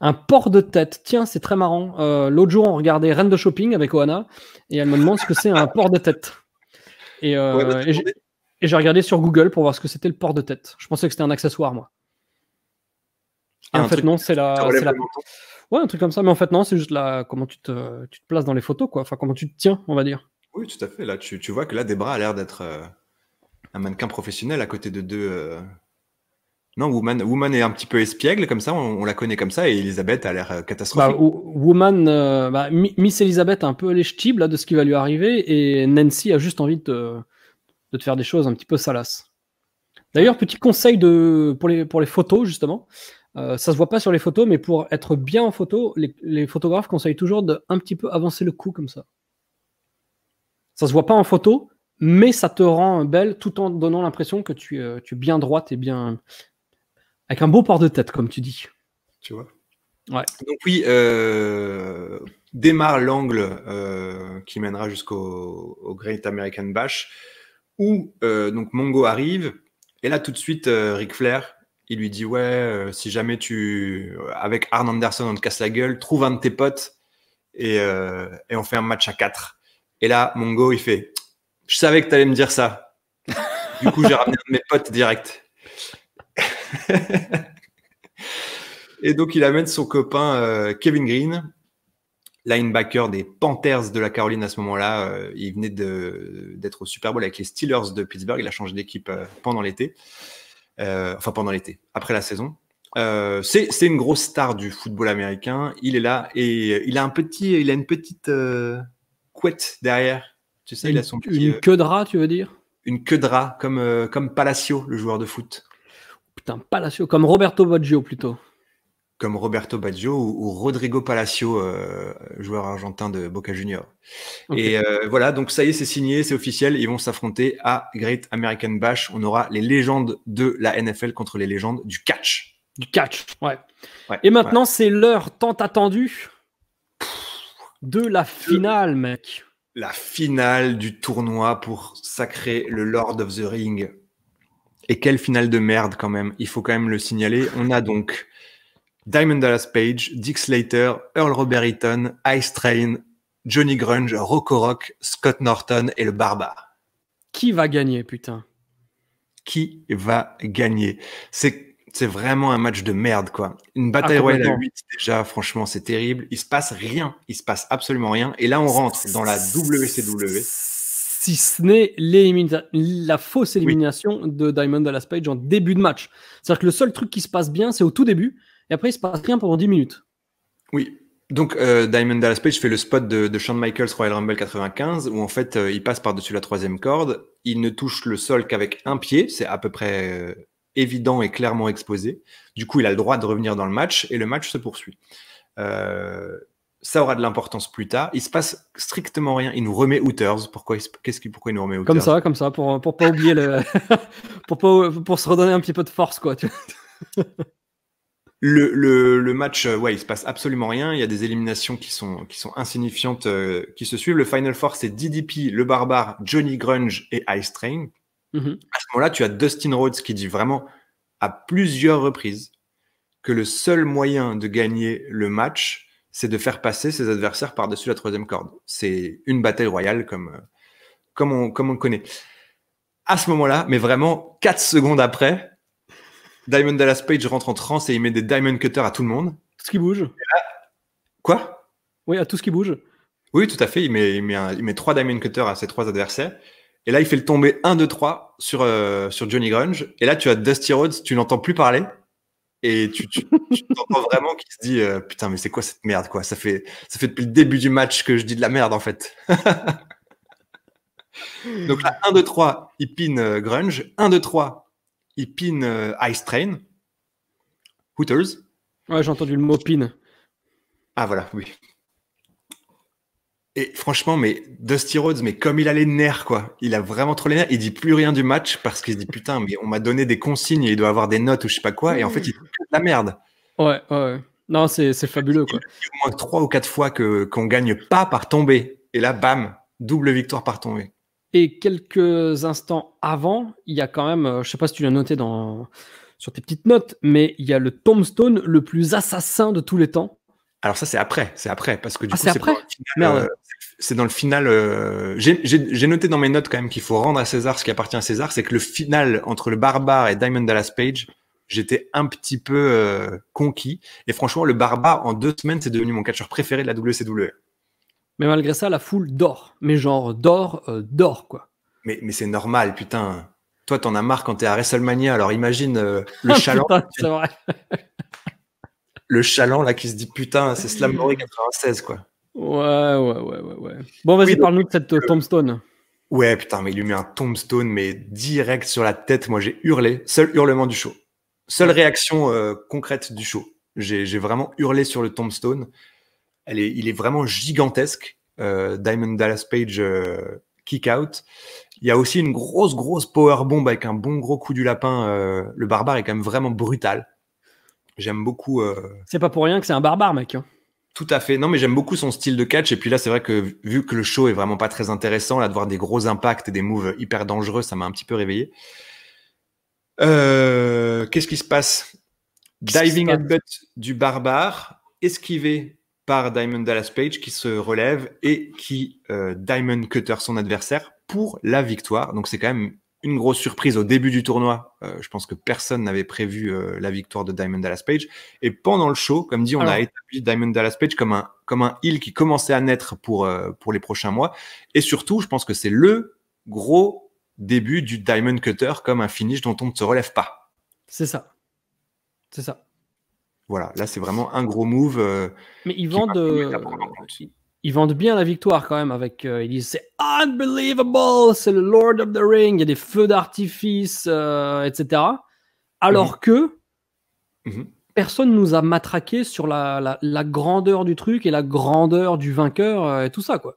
Un port de tête, tiens, c'est très marrant. L'autre jour, on regardait Reine de Shopping avec Oana, et elle me demande ce que c'est un port de tête. Et j'ai regardé sur Google pour voir ce que c'était le port de tête. Je pensais que c'était un accessoire, moi. Et en fait, non, c'est la... Ouais, un truc comme ça, mais en fait, non, c'est juste comment tu te places dans les photos, quoi. Enfin, comment tu te tiens, on va dire. Oui, tout à fait. Là, tu vois que là, Debra a l'air d'être un mannequin professionnel à côté de deux... Non, Woman est un petit peu espiègle, comme ça, on la connaît comme ça, et Elisabeth a l'air catastrophique. Miss Elizabeth a un peu les ch'tibs là, de ce qui va lui arriver, et Nancy a juste envie de te faire des choses un petit peu salaces. D'ailleurs, petit conseil pour les photos, justement. Ça se voit pas sur les photos, mais pour être bien en photo, les photographes conseillent toujours de un petit peu avancer le cou comme ça. Ça se voit pas en photo, mais ça te rend belle tout en donnant l'impression que tu es bien droite et bien... avec un beau port de tête, comme tu dis. tu vois. Ouais. Donc oui, démarre l'angle qui mènera au Great American Bash, où donc Mongo arrive, et là tout de suite Ric Flair, il lui dit ouais, si jamais avec Arn Anderson on te casse la gueule, trouve un de tes potes et on fait un match à 4. Et là Mongo il fait, je savais que t'allais me dire ça. Du coup j'ai ramené un de mes potes direct. Et donc il amène son copain Kevin Green, linebacker des Panthers de la Caroline à ce moment-là. Il venait d'être au Super Bowl avec les Steelers de Pittsburgh. Il a changé d'équipe pendant l'été. Pendant l'été, après la saison. C'est une grosse star du football américain. Il est là et il a une petite couette derrière. Tu sais, il a son petit, une queue de rat, tu veux dire? Une queue de rat, comme Palacio, le joueur de foot. Putain, Palacio, comme Roberto Baggio plutôt. Comme Roberto Baggio ou Rodrigo Palacio, joueur argentin de Boca Juniors. Okay. Et voilà, donc ça y est, c'est signé, c'est officiel. Ils vont s'affronter à Great American Bash. On aura les légendes de la NFL contre les légendes du catch. Du catch, ouais. Et maintenant, c'est l'heure tant attendue de la finale, mec. La finale du tournoi pour sacrer le Lord of the Ring. Et quelle finale de merde quand même. Il faut quand même le signaler. On a donc Diamond Dallas Page, Dick Slater, Earl Robert Eaton, Ice Train, Johnny Grunge, Rocco Rock, Scott Norton et le Barbare. Qui va gagner, putain? Qui va gagner? C'est vraiment un match de merde, quoi. Une bataille royale à 8, déjà, franchement, c'est terrible. Il se passe rien. Il se passe absolument rien. Et là, on rentre dans la WCW. Si ce n'est la fausse élimination de Diamond Dallas Page en début de match. C'est-à-dire que le seul truc qui se passe bien, c'est au tout début. Et après, il se passe rien pendant 10 minutes. Oui. Donc, Diamond Dallas Page fait le spot de Shawn Michaels Royal Rumble 95, où en fait, il passe par-dessus la 3e corde. Il ne touche le sol qu'avec un pied. C'est à peu près évident et clairement exposé. Du coup, il a le droit de revenir dans le match et le match se poursuit. Ça aura de l'importance plus tard. Il se passe strictement rien. Il nous remet Hooters. Pourquoi il nous remet Hooters? Comme ça, pour pas oublier pour se redonner un petit peu de force, quoi. Le match, il se passe absolument rien. Il y a des éliminations qui sont insignifiantes qui se suivent. Le Final Four, c'est DDP, le Barbare, Johnny Grunge et Ice Train. Mm-hmm. À ce moment-là, tu as Dustin Rhodes qui dit vraiment à plusieurs reprises que le seul moyen de gagner le match, c'est de faire passer ses adversaires par-dessus la 3e corde. C'est une bataille royale comme on connaît. À ce moment-là, mais vraiment 4 secondes après, Diamond Dallas Page rentre en transe et il met des Diamond Cutters à tout le monde. Tout ce qui bouge. Là, quoi? Oui, à tout ce qui bouge. Oui, tout à fait. Il met 3 Diamond Cutters à ses 3 adversaires. Et là, il fait le tomber 1, 2, 3 sur Johnny Grunge. Et là, tu as Dusty Rhodes, tu n'entends plus parler. Et tu t'entends vraiment qu'il se dit putain, mais c'est quoi cette merde, quoi? Ça fait depuis le début du match que je dis de la merde, en fait. Donc là, 1, 2, 3, il pin Grunge. 1, 2, 3, il pin Ice Train. Hooters. Ouais, j'ai entendu le mot pin. Ah, voilà, oui. Et franchement, mais Dusty Rhodes, mais comme il a les nerfs, quoi. Il a vraiment trop les nerfs. Il dit plus rien du match parce qu'il se dit putain, mais on m'a donné des consignes et il doit avoir des notes ou je sais pas quoi. Et en fait, il dit que de la merde. Ouais. Non, c'est fabuleux, quoi. Il y a au moins 3 ou 4 fois qu'on gagne pas par tomber. Et là, bam, double victoire par tomber. Et quelques instants avant, il y a quand même, je sais pas si tu l'as noté sur tes petites notes, mais il y a le tombstone le plus assassin de tous les temps. Alors ça, c'est après, parce que du coup, c'est après. C'est dans le final. J'ai noté dans mes notes quand même qu'il faut rendre à César ce qui appartient à César, c'est que le final entre le Barbare et Diamond Dallas Page, j'étais un petit peu conquis. Et franchement, le Barbare, en 2 semaines, c'est devenu mon catcheur préféré de la WCW. Mais malgré ça, la foule dort. Mais genre, dort, quoi. Mais c'est normal, putain. Toi, t'en as marre quand t'es à WrestleMania, alors imagine le chaland. Putain, c'est vrai. Le chaland, là, qui se dit, putain, c'est Slamboree 96, quoi. Ouais. Bon, vas-y, parle-nous de cette tombstone. Ouais, putain, mais il lui met un tombstone, mais direct sur la tête. Moi, j'ai hurlé. Seul hurlement du show. Seule réaction concrète du show. J'ai vraiment hurlé sur le tombstone. Il est vraiment gigantesque. Diamond Dallas Page kick out. Il y a aussi une grosse powerbomb avec un bon gros coup du lapin. Le Barbare est quand même vraiment brutal. J'aime beaucoup. C'est pas pour rien que c'est un barbare, mec. Hein. Tout à fait. Non, mais j'aime beaucoup son style de catch. Et puis là, c'est vrai que vu que le show est vraiment pas très intéressant, là, de voir des gros impacts et des moves hyper dangereux, ça m'a un petit peu réveillé. Qu'est-ce qui se passe? Diving headbutt du barbare, esquivé par Diamond Dallas Page qui se relève et qui Diamond Cutter son adversaire pour la victoire. Donc c'est quand même une grosse surprise au début du tournoi. Je pense que personne n'avait prévu la victoire de Diamond Dallas Page. Et pendant le show, comme dit, on a établi Diamond Dallas Page comme un heel qui commençait à naître pour les prochains mois. Et surtout, je pense que c'est le gros début du Diamond Cutter comme un finish dont on ne se relève pas. C'est ça. C'est ça. Voilà, là c'est vraiment un gros move. Mais ils vendent bien la victoire quand même avec. Ils disent c'est unbelievable, c'est le Lord of the Ring, il y a des feux d'artifice, etc. Alors que personne nous a matraqué sur la grandeur du truc et la grandeur du vainqueur et tout ça, quoi.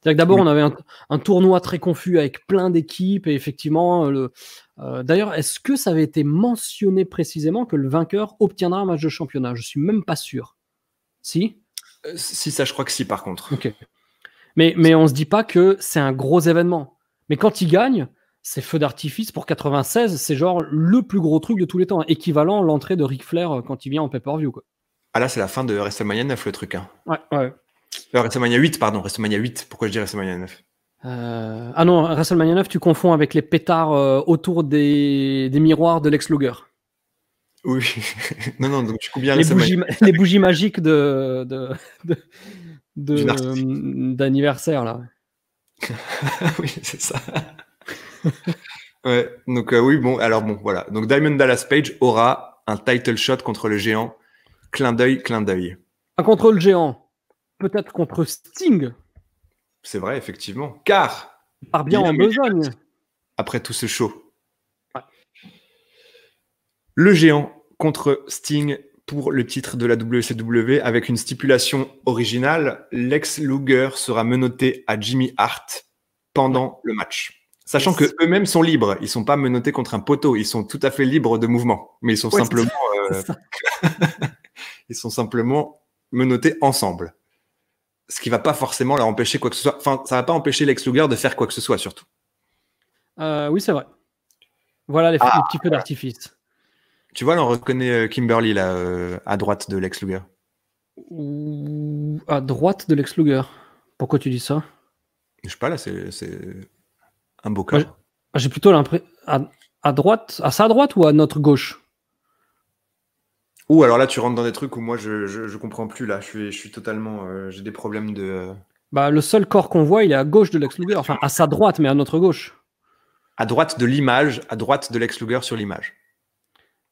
C'est-à-dire que d'abord, on avait un tournoi très confus avec plein d'équipes et effectivement, d'ailleurs, est-ce que ça avait été mentionné précisément que le vainqueur obtiendra un match de championnat? Je suis même pas sûr. Si? Si, ça, je crois que si, par contre. Ok. Mais on se dit pas que c'est un gros événement. Mais quand il gagne, c'est feu d'artifice pour 96, c'est genre le plus gros truc de tous les temps, équivalent à l'entrée de Ric Flair quand il vient en pay-per-view, quoi. Ah là, c'est la fin de WrestleMania 9, le truc. Hein. Ouais. WrestleMania 8, pardon, WrestleMania 8. Pourquoi je dis WrestleMania 9? Ah non, WrestleMania 9, tu confonds avec les pétards autour des miroirs de Lex Luger. Oui. non, donc tu coupes bien les bougies magiques d'anniversaire, là. Oui, c'est ça. Ouais, donc oui, voilà. Donc Diamond Dallas Page aura un title shot contre le géant. Clin d'œil. Pas contre le géant. Peut-être contre Sting. C'est vrai, effectivement. Car il part bien en besogne. Après tout ce show. Ouais. Le géant contre Sting pour le titre de la WCW avec une stipulation originale. Lex Luger sera menotté à Jimmy Hart pendant le match. Sachant que eux-mêmes sont libres. Ils sont pas menottés contre un poteau. Ils sont tout à fait libres de mouvement. Mais ils sont ils sont simplement menottés ensemble. Ce qui va pas forcément leur empêcher quoi que ce soit. Enfin, ça va pas empêcher Lex Luger de faire quoi que ce soit, surtout. Oui, c'est vrai. Voilà les petits feux d'artifice. Tu vois, là, on reconnaît Kimberly, là, à droite de Lex Luger. À droite de Lex Luger. Pourquoi tu dis ça? Je sais pas, là, c'est un beau cas. J'ai plutôt l'impression... À droite? À sa droite ou à notre gauche? Ou alors là, tu rentres dans des trucs où moi, je comprends plus, là. Je suis totalement... j'ai des problèmes de... le seul corps qu'on voit, il est à gauche de Lex Luger. Enfin, à sa droite, mais à notre gauche. À droite de l'image, à droite de Lex Luger sur l'image.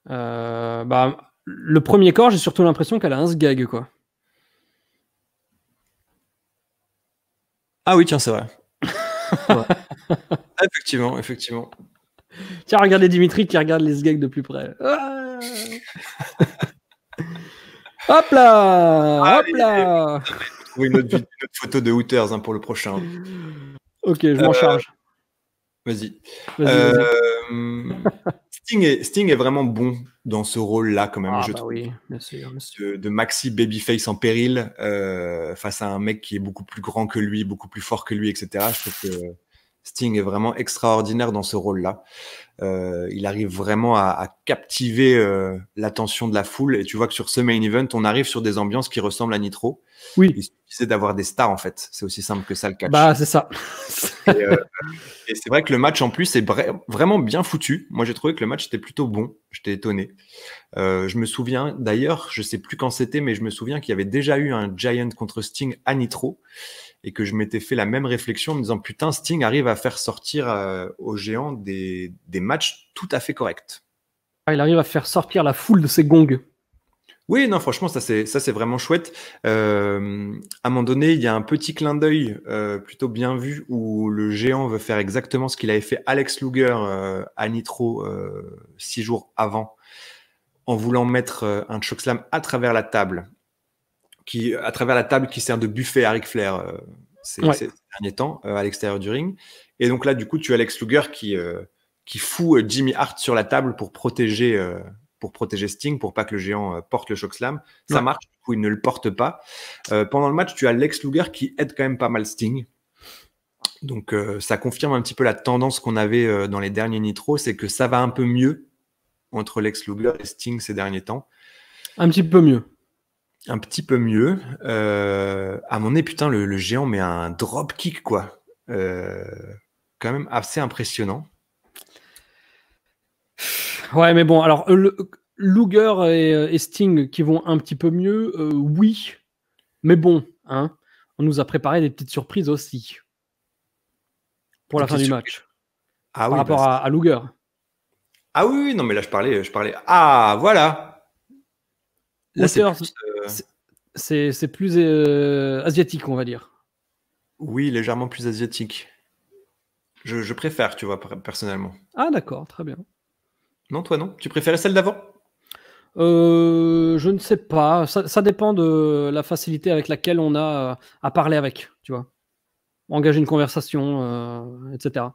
Le premier corps, j'ai surtout l'impression qu'elle a un sgag, quoi. Ah oui, tiens, c'est vrai. Ouais. Effectivement. Tiens, regardez Dimitri qui regarde les sgags de plus près. Ah hop là. Trouver une autre photo de Hooters pour le prochain. Ok, je m'en charge. Vas-y. Sting est vraiment bon dans ce rôle-là, quand même, je trouve. Oui, bien sûr. De maxi babyface en péril face à un mec qui est beaucoup plus grand que lui, beaucoup plus fort que lui, etc. Je trouve que Sting est vraiment extraordinaire dans ce rôle-là. Il arrive vraiment à captiver l'attention de la foule. Et tu vois que sur ce main event, on arrive sur des ambiances qui ressemblent à Nitro. Oui. Il suffisait d'avoir des stars, en fait. C'est aussi simple que ça, le catch. C'est ça. Et c'est vrai que le match, en plus, est vraiment bien foutu. Moi, j'ai trouvé que le match était plutôt bon. J'étais étonné. Je me souviens, d'ailleurs, je sais plus quand c'était, mais je me souviens qu'il y avait déjà eu un Giant contre Sting à Nitro et que je m'étais fait la même réflexion en me disant putain, Sting arrive à faire sortir aux géants des matchs tout à fait corrects. Il arrive à faire sortir la foule de ses gongs. Oui, non, franchement, ça c'est vraiment chouette. À un moment donné, il y a un petit clin d'œil plutôt bien vu où le géant veut faire exactement ce qu'il avait fait Lex Luger à Nitro 6 jours avant, en voulant mettre un chokeslam à travers la table qui sert de buffet à Ric Flair ces derniers temps à l'extérieur du ring. Et donc là, du coup, tu as Lex Luger qui fout Jimmy Hart sur la table pour protéger pour protéger Sting, pour pas que le géant porte le chokeslam. Ça Ouais. marche, du coup, il ne le porte pas. Pendant le match, tu as Lex Luger qui aide quand même pas mal Sting. Donc, ça confirme un petit peu la tendance qu'on avait dans les derniers Nitro, c'est que ça va un peu mieux entre Lex Luger et Sting ces derniers temps. Un petit peu mieux. Un petit peu mieux. À mon nez, putain, le géant met un drop kick, quoi. Quand même assez impressionnant. Ouais, mais bon, alors, Luger et Sting qui vont un petit peu mieux, oui. Mais bon, hein, on nous a préparé des petites surprises aussi. Pour Des la fin petites du surprises. match. Ah Par oui, rapport à Luger. Ah oui, non, mais là, je parlais. Ah, voilà. Là, c'est Hauteur, plus. c'est plus asiatique, on va dire. Oui, légèrement plus asiatique. Je préfère, tu vois, personnellement. Ah, d'accord, très bien. Non, toi, non? Tu préférais celle d'avant? Je ne sais pas. Ça dépend de la facilité avec laquelle on a à parler avec, tu vois. Engager une conversation, etc.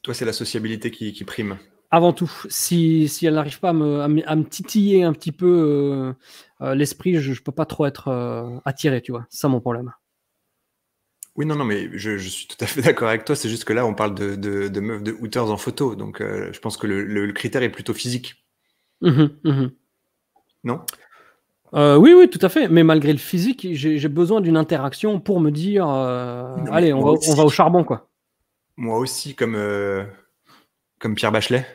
Toi, c'est la sociabilité qui prime. Avant tout, si elle n'arrive pas à me titiller un petit peu l'esprit, je ne peux pas trop être attiré, tu vois. C'est ça mon problème. Oui, non, mais je suis tout à fait d'accord avec toi. C'est juste que là, on parle de meufs de Hooters en photo. Donc, je pense que le critère est plutôt physique. Non? Oui, tout à fait. Mais malgré le physique, j'ai besoin d'une interaction pour me dire Non, mais allez, on va au charbon, quoi. Moi aussi, comme Pierre Bachelet.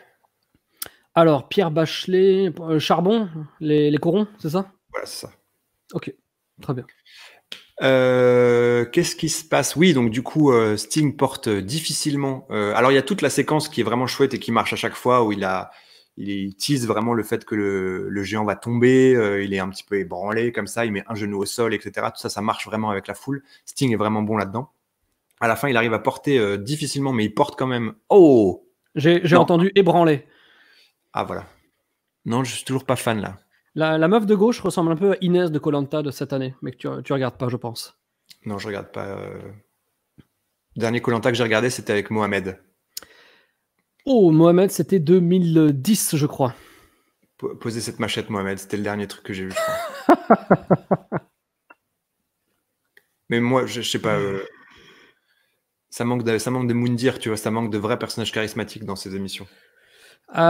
Alors, Pierre Bachelet, charbon, les corons, c'est ça? Voilà, c'est ça. Ok, très bien. Qu'est-ce qui se passe? Oui, donc du coup, Sting porte difficilement. Alors, il y a toute la séquence qui est vraiment chouette et qui marche à chaque fois où il tease vraiment le fait que le géant va tomber. Il est un petit peu ébranlé comme ça. Il met un genou au sol, etc. Tout ça, ça marche vraiment avec la foule. Sting est vraiment bon là-dedans. À la fin, il arrive à porter difficilement, mais il porte quand même. Oh! J'ai Non. entendu ébranler. Ah, voilà. Non, je suis toujours pas fan là. La meuf de gauche ressemble un peu à Inès de Koh-Lanta de cette année, mais que tu regardes pas, je pense. Non, je regarde pas. Dernier Koh-Lanta que j'ai regardé, c'était avec Mohamed. Oh, Mohamed, c'était 2010, je crois. Poser cette machette, Mohamed, c'était le dernier truc que j'ai vu, je crois. Mais moi, je sais pas. Ça manque de Moundir, tu vois, ça manque de vrais personnages charismatiques dans ces émissions. Ouais,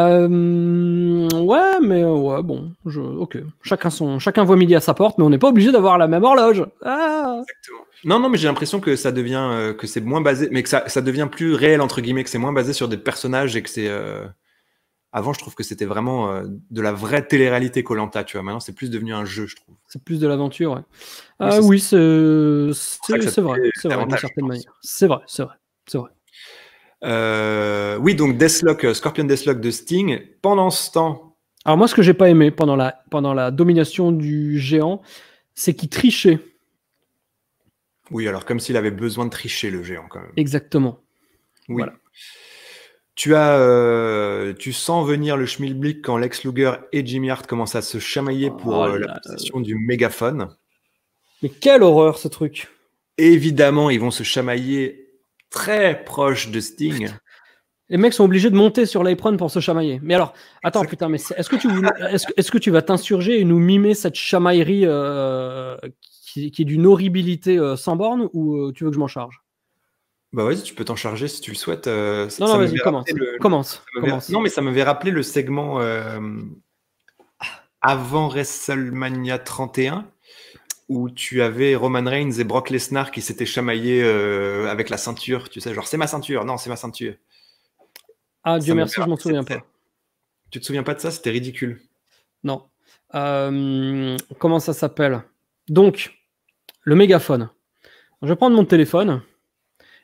mais ouais, bon, ok. Chacun voit midi à sa porte, mais on n'est pas obligé d'avoir la même horloge. Ah. Exactement. Non, mais j'ai l'impression que ça devient, que c'est moins basé, mais que ça devient plus réel entre guillemets, que c'est moins basé sur des personnages et que c'est. Avant, je trouve que c'était vraiment de la vraie télé-réalité Koh-Lanta, tu vois. Maintenant, c'est plus devenu un jeu, je trouve. C'est plus de l'aventure, ouais. Oui, Oui, c'est vrai, d'une certaine manière. C'est vrai. Oui, donc Scorpion Deathlock de Sting. Pendant ce temps. Alors moi, ce que j'ai pas aimé pendant la domination du géant, c'est qu'il trichait. Oui, alors comme s'il avait besoin de tricher, le géant, quand même. Exactement. Oui. Voilà. Tu sens venir le schmilblick quand Lex Luger et Jimmy Hart commencent à se chamailler pour la possession du mégaphone. Mais quelle horreur, ce truc. Évidemment, ils vont se chamailler très proche de Sting. Les mecs sont obligés de monter sur l'apron pour se chamailler. Mais alors, attends, putain, mais est-ce que tu vas t'insurger et nous mimer cette chamaillerie qui est d'une horribilité sans borne, ou tu veux que je m'en charge? Bah vas-y, tu peux t'en charger si tu le souhaites. Non, vas-y, commence. Non, mais ça m'avait rappelé le segment avant WrestleMania 31 où tu avais Roman Reigns et Brock Lesnar qui s'étaient chamaillés avec la ceinture, tu sais, genre c'est ma ceinture, non, c'est ma ceinture. Ah, Dieu merci, je m'en souviens pas. Tu te souviens pas de ça? C'était ridicule. Non. Comment ça s'appelle? Donc, le mégaphone. Je vais prendre mon téléphone.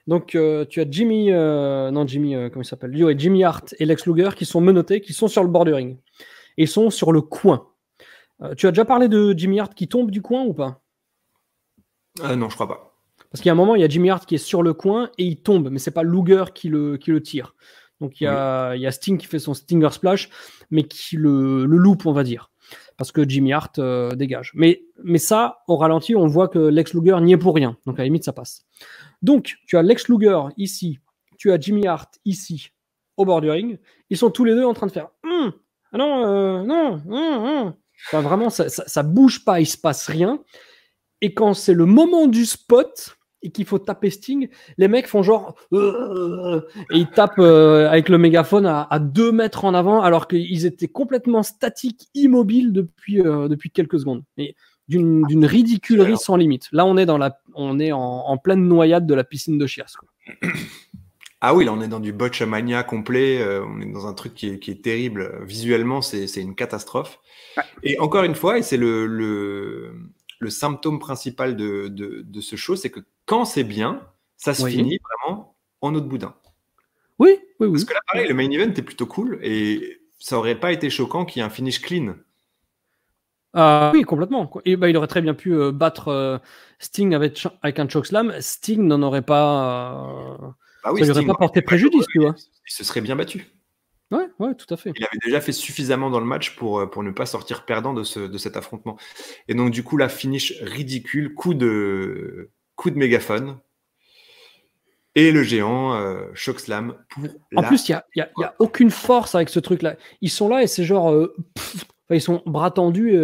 Donc, tu as Jimmy, comment il s'appelle? Jimmy Hart et Lex Luger qui sont menottés, qui sont sur le bord du ring. Ils sont sur le coin. Tu as déjà parlé de Jimmy Hart qui tombe du coin ou pas? Non, je crois pas. Parce qu'il y a un moment, il y a Jimmy Hart qui est sur le coin et il tombe, mais c'est pas Luger qui le tire. Donc il y a Sting qui fait son Stinger Splash, mais qui le loupe, on va dire. Parce que Jimmy Hart dégage. Mais ça, au ralenti, on voit que Lex Luger n'y est pour rien. Donc à la limite, ça passe. Donc, tu as Lex Luger ici, tu as Jimmy Hart ici, au bord du ring. Ils sont tous les deux en train de faire Ah non, non. Enfin, vraiment, ça bouge pas, il se passe rien. Et quand c'est le moment du spot et qu'il faut taper Sting, les mecs font genre et ils tapent avec le mégaphone à 2 mètres en avant alors qu'ils étaient complètement statiques, immobiles depuis quelques secondes. Et d'une ridiculerie sans limite. Là, on est en pleine noyade de la piscine de Cheers, quoi. Ah oui, là on est dans du botchamania complet, on est dans un truc qui est terrible. Visuellement, c'est une catastrophe. Ouais. Et encore une fois, et c'est le symptôme principal de ce show, c'est que quand c'est bien, ça se finit vraiment en eau de boudin. Oui. Parce que là, pareil, le main event est plutôt cool et ça aurait pas été choquant qu'il y ait un finish clean. Oui, complètement. Et il aurait très bien pu battre Sting avec un chokeslam. Sting n'en aurait pas. Ah oui, ça lui aurait pas porté préjudice, tu vois. Il se serait bien battu. Ouais, tout à fait. Il avait déjà fait suffisamment dans le match pour ne pas sortir perdant de cet affrontement. Et donc, du coup, la finish ridicule, coup de mégaphone. Et le géant chokeslam pour En plus, il y a aucune force avec ce truc-là. Ils sont là et c'est genre... ils sont bras tendus.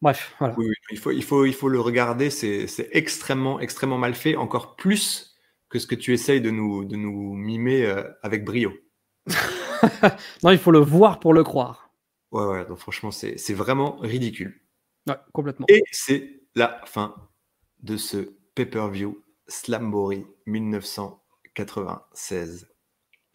Bref, voilà. Oui, il faut le regarder. C'est extrêmement, extrêmement mal fait. Encore plus que ce que tu essayes de nous mimer avec brio. Non, il faut le voir pour le croire. Ouais, donc franchement, c'est vraiment ridicule. Ouais, complètement. Et c'est la fin de ce pay-per-view Slamboree 1996.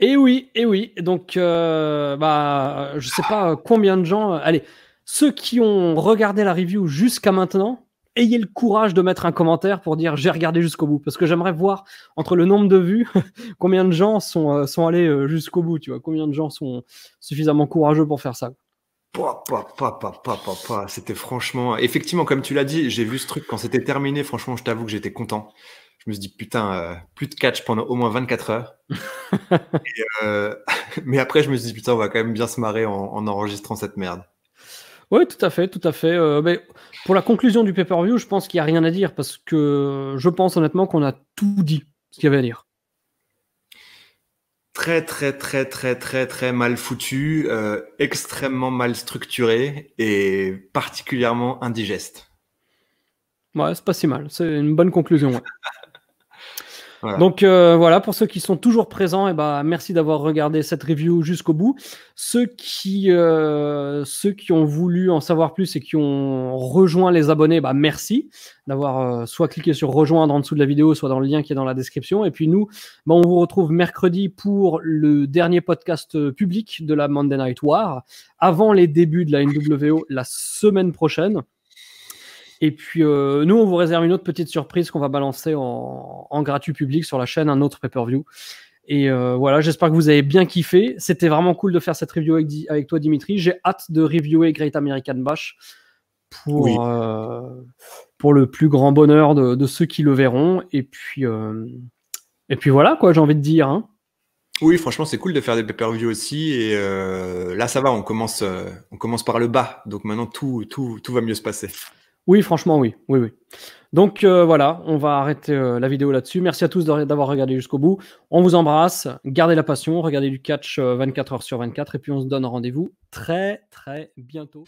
Et oui. Donc, je sais pas combien de gens... allez, ceux qui ont regardé la review jusqu'à maintenant, ayez le courage de mettre un commentaire pour dire j'ai regardé jusqu'au bout. Parce que j'aimerais voir, entre le nombre de vues, combien de gens sont allés jusqu'au bout, tu vois. Combien de gens sont suffisamment courageux pour faire ça. C'était franchement... Effectivement, comme tu l'as dit, j'ai vu ce truc quand c'était terminé. Franchement, je t'avoue que j'étais content. Je me suis dit, putain, plus de catch pendant au moins 24 heures. Mais après, je me suis dit, putain, on va quand même bien se marrer en enregistrant cette merde. Oui, tout à fait. Mais pour la conclusion du pay-per-view, je pense qu'il n'y a rien à dire parce que je pense honnêtement qu'on a tout dit ce qu'il y avait à dire. Très mal foutu, extrêmement mal structuré et particulièrement indigeste. Ouais, c'est pas si mal. C'est une bonne conclusion. Ouais. Voilà. Donc voilà, pour ceux qui sont toujours présents, merci d'avoir regardé cette review jusqu'au bout. Ceux qui ont voulu en savoir plus et qui ont rejoint les abonnés, merci d'avoir soit cliqué sur rejoindre en dessous de la vidéo, soit dans le lien qui est dans la description. Et puis nous, on vous retrouve mercredi pour le dernier podcast public de la Monday Night War, avant les débuts de la NWO la semaine prochaine. Et puis, nous, on vous réserve une autre petite surprise qu'on va balancer en gratuit public sur la chaîne, un autre pay-per-view. Et voilà, j'espère que vous avez bien kiffé. C'était vraiment cool de faire cette review avec toi, Dimitri. J'ai hâte de reviewer Great American Bash pour le plus grand bonheur de ceux qui le verront. Et puis voilà, quoi, j'ai envie de dire. Hein. Oui, franchement, c'est cool de faire des pay-per-view aussi. Et là, ça va, on commence par le bas. Donc maintenant, tout va mieux se passer. Oui, franchement, oui. Donc voilà, on va arrêter la vidéo là-dessus. Merci à tous d'avoir regardé jusqu'au bout. On vous embrasse, gardez la passion, regardez du catch 24 heures sur 24 et puis on se donne rendez-vous très bientôt.